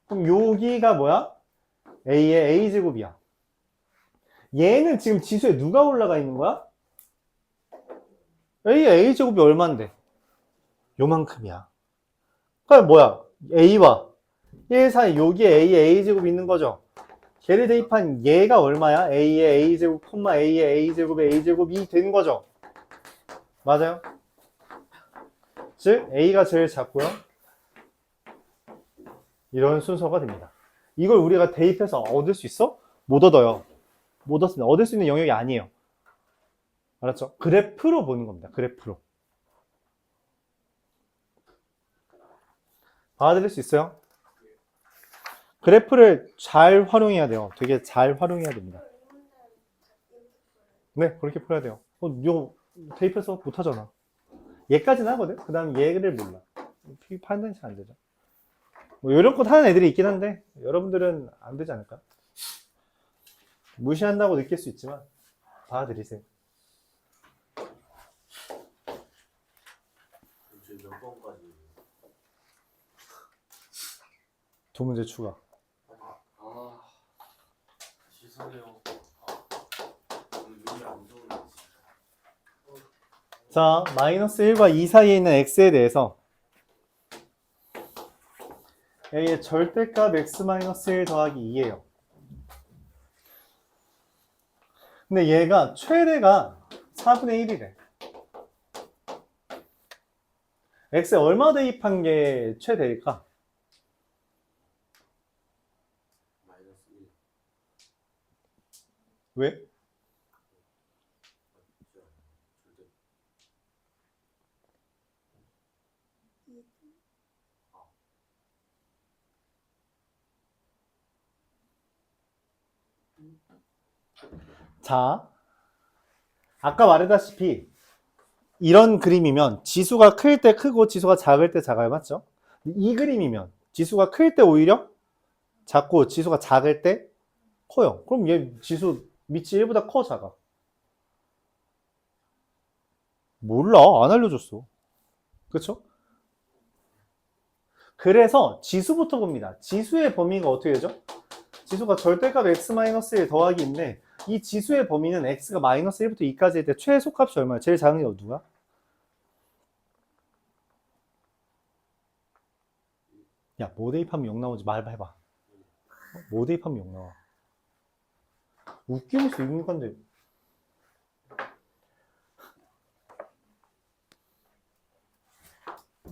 그럼 여기가 뭐야? a의 a제곱이야. 얘는 지금 지수에 누가 올라가 있는 거야? a의 a제곱이 얼만데? 요만큼이야. 그러니까 뭐야? a와 1 사이 여기에 a의 a제곱이 있는 거죠. 걔를 대입한 얘가 얼마야? a의 a제곱, a의 a제곱의 a제곱이 되는 거죠. 맞아요? 즉 a가 제일 작고요. 이런 순서가 됩니다. 이걸 우리가 대입해서 얻을 수 있어? 못 얻어요. 못 얻습니다. 얻을 수 있는 영역이 아니에요. 알았죠? 그래프로 보는 겁니다. 그래프로. 받아들일 수 있어요? 그래프를 잘 활용해야 돼요. 되게 잘 활용해야 됩니다. 네, 그렇게 풀어야 돼요. 이거 대입해서 못하잖아. 얘까지는 하거든? 그 다음 얘를 몰라. 판단이 잘 안 되죠. 뭐 이런 것 하는 애들이 있긴 한데 여러분들은 안 되지 않을까? 무시한다고 느낄 수 있지만 받아들이세요. 저희 몇 번까지 두 문제 추가. 아, 죄송해요. 오늘 눈이 안 좋은데 진짜. 자, 마이너스 1과 2 사이에 있는 x에 대해서 a의 절대값 x-1 더하기 2예요. 근데 얘가 최대가 4분의 1이래. x에 얼마 대입한 게 최대일까? 마이너스 1. 왜? 절대. 자, 아까 말했다시피 이런 그림이면 지수가 클 때 크고 지수가 작을 때 작아요. 맞죠? 이 그림이면 지수가 클 때 오히려 작고 지수가 작을 때 커요. 그럼 얘 지수 밑이 1보다 커, 작아? 몰라. 안 알려줬어. 그쵸? 그래서 지수부터 봅니다. 지수의 범위가 어떻게 되죠? 지수가 절대값 x-1 더하기 인데 이 지수의 범위는 x가 마이너스 1부터 2까지일 때 최소값이 얼마야? 제일 작은 게 누가? 야, 뭐 대입하면 0 나오지? 말해봐. 뭐 대입하면 0 나와? 웃기면서 읽는 건데.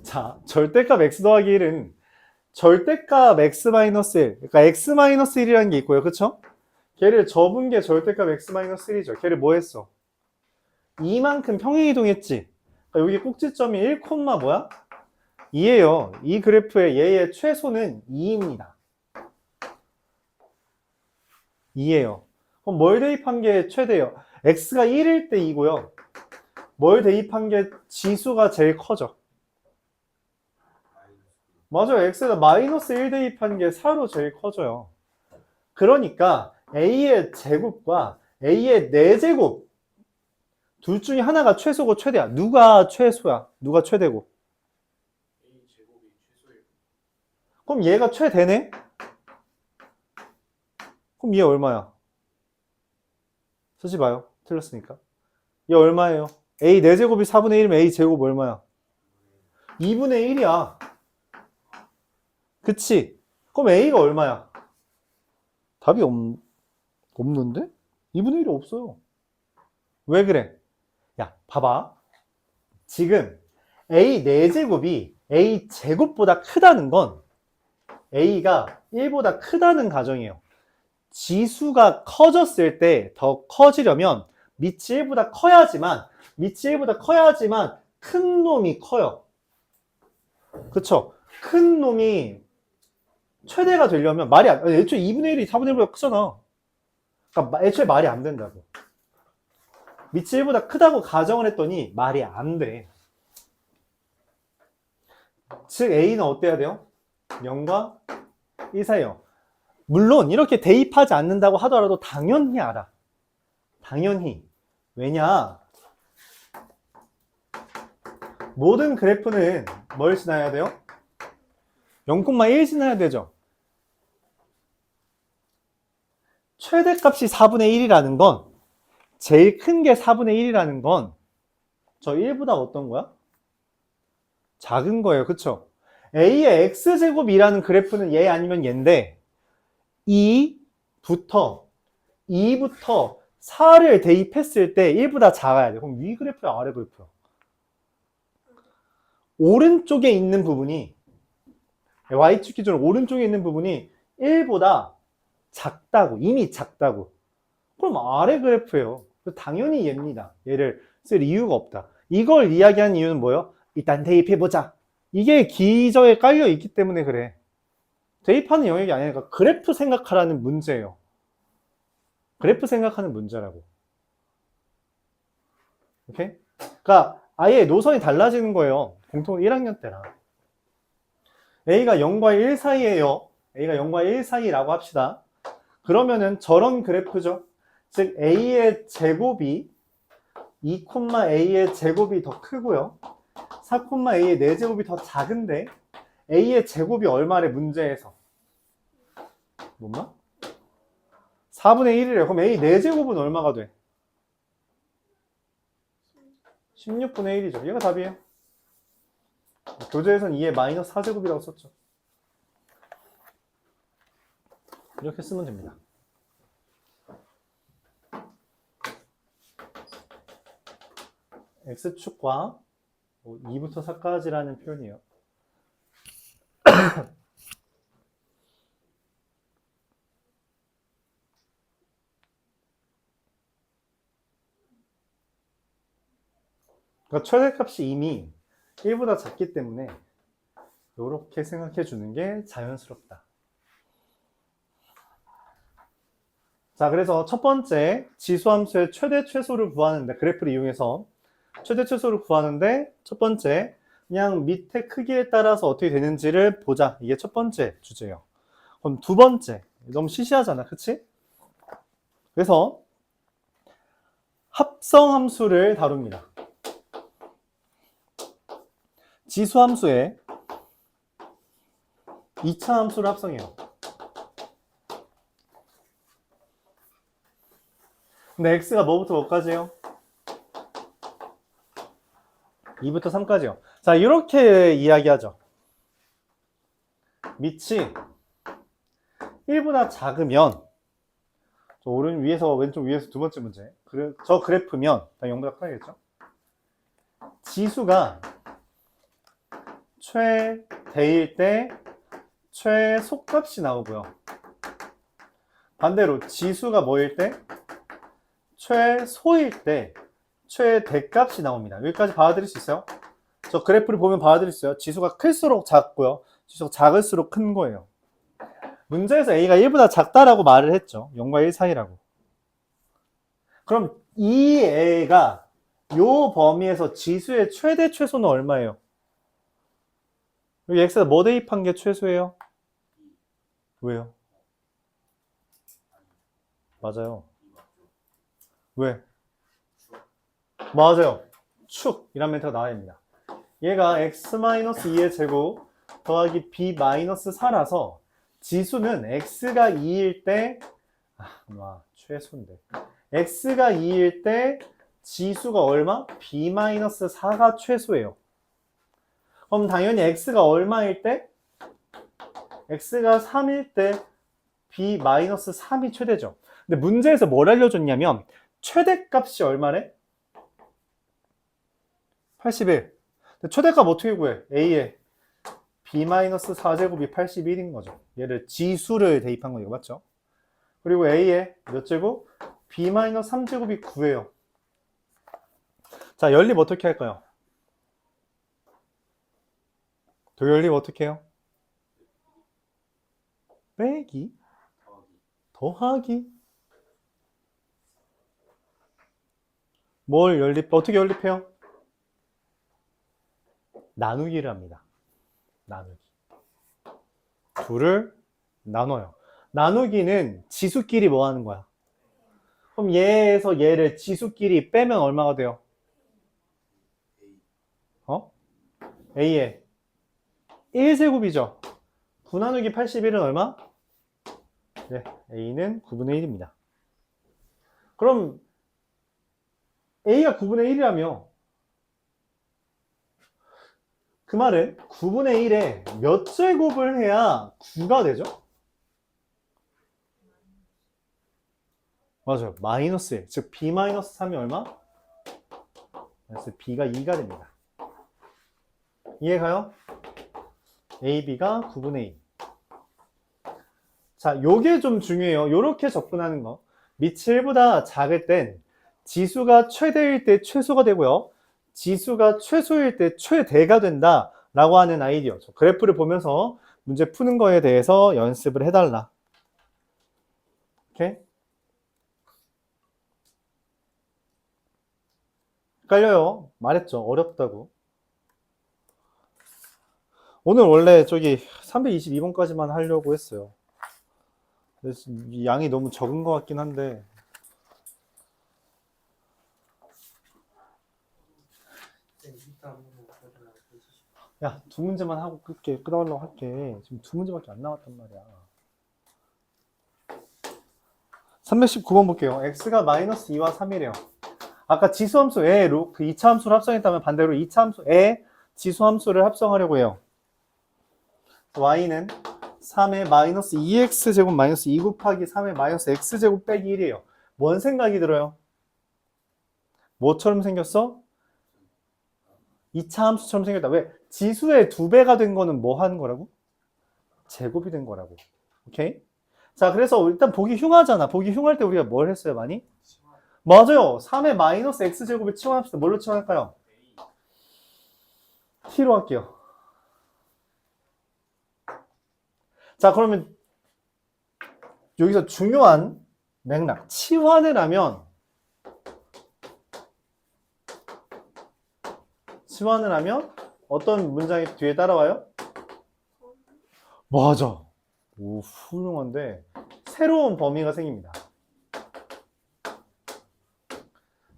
자, 절대값 x 더하기 1은 절대값 x-1, 그러니까 x-1이라는 게 있고요. 그쵸? 걔를 접은 게 절대값 x-1이죠. 걔를 뭐 했어? 이만큼 평행이동했지. 그러니까 여기 꼭지점이 1, 뭐야? 2예요. 이 그래프의 얘의 최소는 2입니다. 2예요. 그럼 뭘 대입한 게 최대예요? x가 1일 때 2고요. 뭘 대입한 게 지수가 제일 커져? 맞아요. x에다 마이너스 1 대입한 게 4로 제일 커져요. 그러니까 a의 제곱과 a의 4제곱 둘 중에 하나가 최소고 최대야. 누가 최소야? 누가 최대고? A 제곱이 최소일 그럼 얘가 최대네? 그럼 얘 얼마야? 쓰지 마요. 틀렸으니까. 얘 얼마예요? a 4제곱이 4분의 1이면 a 제곱 얼마야? 2분의 1이야. 그치? 그럼 a가 얼마야? 답이 없는데? 2분의 1이 없어요. 왜 그래? 야, 봐봐. 지금 a 4제곱이 a 제곱보다 크다는 건 a가 1보다 크다는 가정이에요. 지수가 커졌을 때 더 커지려면 밑이 1보다 커야지만 큰 놈이 커요. 그쵸? 큰 놈이 최대가 되려면 애초에 2분의 1이 4분의 1보다 크잖아. 그러니까 애초에 말이 안 된다고. 밑이 1보다 크다고 가정을 했더니 말이 안 돼. 즉 A는 어때야 돼요? 0과 1 사이요. 물론 이렇게 대입하지 않는다고 하더라도 당연히 알아. 당연히. 왜냐? 모든 그래프는 뭘 지나야 돼요? 0,1 지나야 되죠. 최대값이 4분의 1이라는 건 제일 큰 게 4분의 1이라는 건 저 1보다 어떤 거야? 작은 거예요. 그쵸? A의 X제곱이라는 그래프는 얘 아니면 얘인데 2부터 4를 대입했을 때 1보다 작아야 돼. 그럼 위 그래프야 아래 그래프야? 오른쪽에 있는 부분이 Y축 기준으로 오른쪽에 있는 부분이 1보다 작다고, 이미 작다고. 그럼 아래 그래프예요. 당연히 얘입니다. 얘를 쓸 이유가 없다. 이걸 이야기한 이유는 뭐예요? 일단 대입해보자. 이게 기저에 깔려 있기 때문에 그래. 대입하는 영역이 아니니까 그래프 생각하라는 문제예요. 그래프 생각하는 문제라고. 오케이? 그러니까 아예 노선이 달라지는 거예요. 공통 1학년 때랑. A가 0과 1 사이에요. A가 0과 1 사이라고 합시다. 그러면은 저런 그래프죠. 즉 A의 제곱이 2,A의 제곱이 더 크고요. 4,A의 4제곱이 더 작은데 A의 제곱이 얼마래 문제에서? 뭐나? 4분의 1이래요. 그럼 A 4제곱은 얼마가 돼? 16분의 1이죠. 얘가 답이에요. 교재에서는 2의 마이너스 4제곱이라고 썼죠. 이렇게 쓰면 됩니다. X축과 2부터 4까지라는 표현이에요. 그러니까 최대값이 이미 1보다 작기 때문에 이렇게 생각해 주는 게 자연스럽다. 자, 그래서 첫 번째 지수함수의 최대 최소를 구하는데 그래프를 이용해서 최대 최소를 구하는데 첫 번째 그냥 밑에 크기에 따라서 어떻게 되는지를 보자. 이게 첫 번째 주제예요. 그럼 두 번째, 너무 시시하잖아, 그치? 그래서 합성함수를 다룹니다. 지수함수에 2차 함수를 합성해요. 근데 x가 뭐부터 뭐까지요? 2부터 3까지요. 자, 이렇게 이야기하죠. 밑이 1보다 작으면, 저 오른 위에서, 왼쪽 위에서 두 번째 문제. 저 그래프면, 0보다 커야겠죠? 지수가 최대일 때 최소값이 나오고요. 반대로 지수가 뭐일 때? 최소일 때 최대값이 나옵니다. 여기까지 받아들일 수 있어요? 저 그래프를 보면 받아들일 수 있어요. 지수가 클수록 작고요. 지수가 작을수록 큰 거예요. 문제에서 A가 1보다 작다라고 말을 했죠. 0과 1 사이라고. 그럼 이 A가 요 범위에서 지수의 최대 최소는 얼마예요? 여기 X가 뭐 대입한 게 최소예요? 왜요? 맞아요. 왜? 맞아요. 축이란 멘트가 나와야 됩니다. 얘가 x-2의 제곱 더하기 b-4라서 지수는 x가 2일 때 최소인데 x가 2일 때 지수가 얼마? b-4가 최소예요. 그럼 당연히 x가 얼마일 때? x가 3일 때 b-3이 최대죠. 근데 문제에서 뭘 알려줬냐면 최대값이 얼마래? 81. 근데 최대값 어떻게 구해? a에 b-4제곱이 81인 거죠. 얘를 지수를 대입한 거 이거 맞죠? 그리고 a에 몇 제곱? b-3제곱이 9예요. 자, 연립 어떻게 할까요? 도연립 어떻게 해요? 빼기, 더하기. 뭘 어떻게 연립해요? 나누기를 합니다. 나누기. 둘을 나눠요. 나누기는 지수끼리 뭐 하는 거야? 그럼 얘에서 얘를 지수끼리 빼면 얼마가 돼요? A에 1제곱이죠. 9 나누기 81은 얼마? 네, A는 9분의 1입니다. 그럼 A가 9분의 1이라며 그 말은 9분의 1에 몇 제곱을 해야 9가 되죠? 맞아요. 마이너스 1. 즉 b-3이 얼마? 그래서 b가 2가 됩니다. 이해가요? AB가 9분의 2. 자, 요게 좀 중요해요. 요렇게 접근하는 거. 밑이 1보다 작을 땐 지수가 최대일 때 최소가 되고요. 지수가 최소일 때 최대가 된다 라고 하는 아이디어. 그래프를 보면서 문제 푸는 거에 대해서 연습을 해달라. 오케이? 헷갈려요. 말했죠. 어렵다고. 오늘 원래 저기 322번까지만 하려고 했어요. 그래서 양이 너무 적은 것 같긴 한데. 야, 두 문제만 하고 끄달라고 할게. 지금 두 문제밖에 안 나왔단 말이야. 319번 볼게요. x가 마이너스 2와 3이래요. 아까 지수함수에 그 2차 함수를 합성했다면 반대로 2차 함수에 지수함수를 합성하려고 해요. y는 3의 마이너스 2x제곱 마이너스 2 곱하기 3의 마이너스 x제곱 빼기 1이에요. 뭔 생각이 들어요? 뭐처럼 생겼어? 2차 함수처럼 생겼다. 왜? 지수의 2배가 된 거는 뭐 하는 거라고? 제곱이 된 거라고. 오케이? 자, 그래서 일단 보기 흉하잖아. 보기 흉할 때 우리가 뭘 했어요, 많이? 맞아요. 3의 마이너스 x제곱을 치환합시다. 뭘로 치환할까요? t로 할게요. 자, 그러면 여기서 중요한 맥락. 치환을 하면 어떤 문장이 뒤에 따라와요? 맞아. 오, 훌륭한데 새로운 범위가 생깁니다.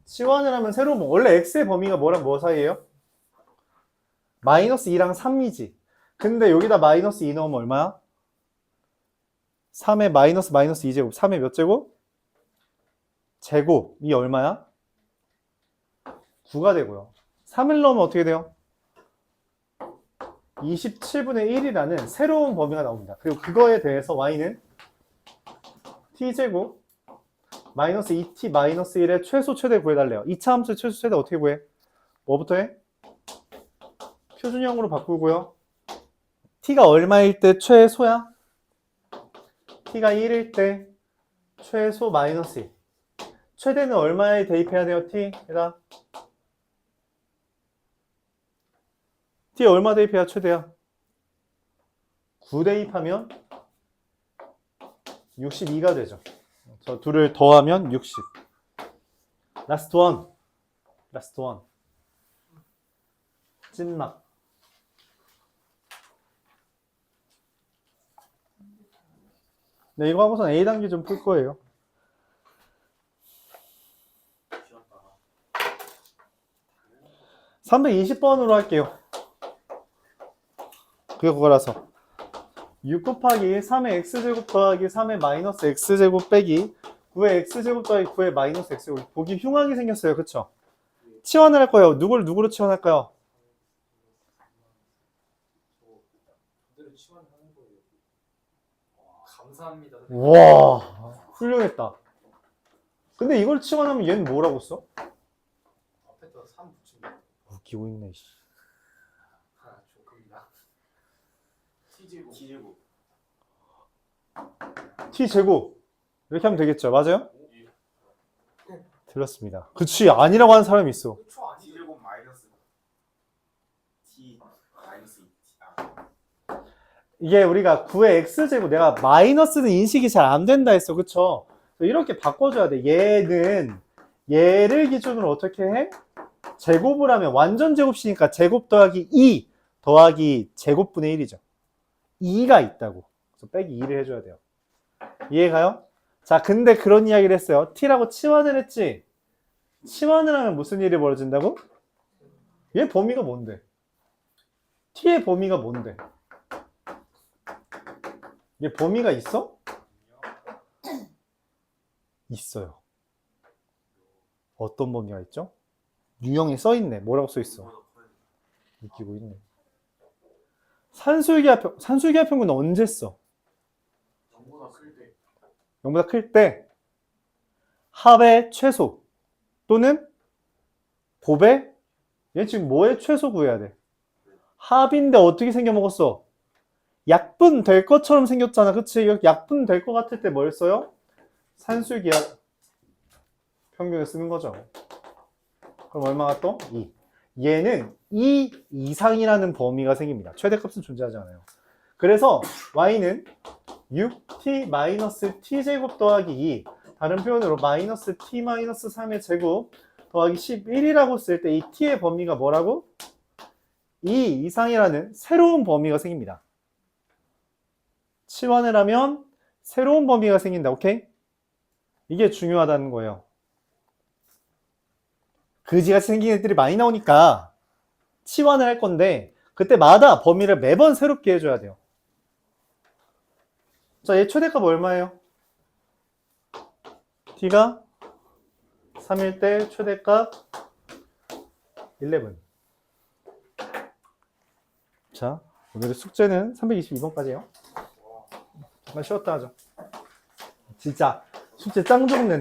치환을 하면 새로운 원래 x의 범위가 뭐랑 뭐 사이예요? 마이너스 2랑 3이지. 근데 여기다 마이너스 2 넣으면 얼마야? 3의 마이너스 2제곱. 3의 몇 제곱? 제곱이 얼마야? 9가 되고요. 3을 넣으면 어떻게 돼요? 27분의 1이라는 새로운 범위가 나옵니다. 그리고 그거에 대해서 y는 t제곱 마이너스 2t 마이너스 1의 최소 최대 구해달래요. 2차 함수의 최소 최대 어떻게 구해? 뭐부터 해? 표준형으로 바꾸고요. t가 얼마일 때 최소야? t가 1일 때 최소 마이너스 1. 최대는 얼마에 대입해야 돼요? t에다 t 얼마 대입해야 최대야? 9 대입하면 62가 되죠. 저 둘을 더하면 60. 라스트 원. 찐막. 네, 이거 하고선 A단계 좀 풀 거예요. 쉬었다가 320번으로 할게요. 그게 그거라서 6 곱하기 3의 x제곱 더하기 3의 마이너스 x제곱 빼기 9의 x제곱 더하기 9의 마이너스 x제곱. 보기 흉하게 생겼어요. 그쵸? 치환을 할 거예요. 누구로 치환할까요? 그대로 치환하는 거예요. 와, 감사합니다. 와, 훌륭했다. 근데 이걸 치환하면 얘는 뭐라고 써? 앞에다 3 붙이면 웃기고 있네. 씨. 조금이다. t제곱. t제곱 이렇게 하면 되겠죠. 맞아요? 예. 틀렸습니다. 그치, 아니라고 하는 사람이 있어. 그쵸 아니. t제곱 마이너스 t 마이너스 2t 이게 우리가 9의 x제곱, 내가 마이너스는 인식이 잘 안 된다 했어. 그쵸? 이렇게 바꿔줘야 돼. 얘를 기준으로 어떻게 해? 제곱을 하면 완전 제곱이니까 제곱 더하기 2 더하기 제곱분의 1이죠. 2가 있다고. 그래서 빼기 2를 해줘야 돼요. 이해가요? 자, 근데 그런 이야기를 했어요. t라고 치환을 했지? 치환을 하면 무슨 일이 벌어진다고? 얘 범위가 뭔데? t의 범위가 뭔데? 얘 범위가 있어? 있어요. 어떤 범위가 있죠? 유형에 써있네. 뭐라고 써있어? 웃기고 있네. 산술기하평균은 언제 써? 0보다 클 때. 0보다 클 때 합의 최소 또는 곱의 얘 지금 뭐의 최소 구해야 돼? 합인데 어떻게 생겨먹었어? 약분 될 것처럼 생겼잖아. 그치? 약분 될 것 같을 때 뭘 써요? 산술기하 평균을 쓰는 거죠. 그럼 얼마가 또? 2. 얘는 2 이상이라는 범위가 생깁니다. 최대값은 존재하지 않아요. 그래서 y는 6t-t제곱 더하기 2, 다른 표현으로 마이너스 t-3의 제곱 더하기 11이라고 쓸 때 이 t의 범위가 뭐라고? 2 이상이라는 새로운 범위가 생깁니다. 치환을 하면 새로운 범위가 생긴다. 오케이? 이게 중요하다는 거예요. 그지같이 생긴 애들이 많이 나오니까 치환을 할 건데 그때마다 범위를 매번 새롭게 해줘야 돼요. 자, 얘 최대값 얼마예요? t가 3일 때 최대값 11. 자, 오늘의 숙제는 322번까지예요. 잠깐 쉬었다 하죠. 진짜 숙제 짱 좋은 애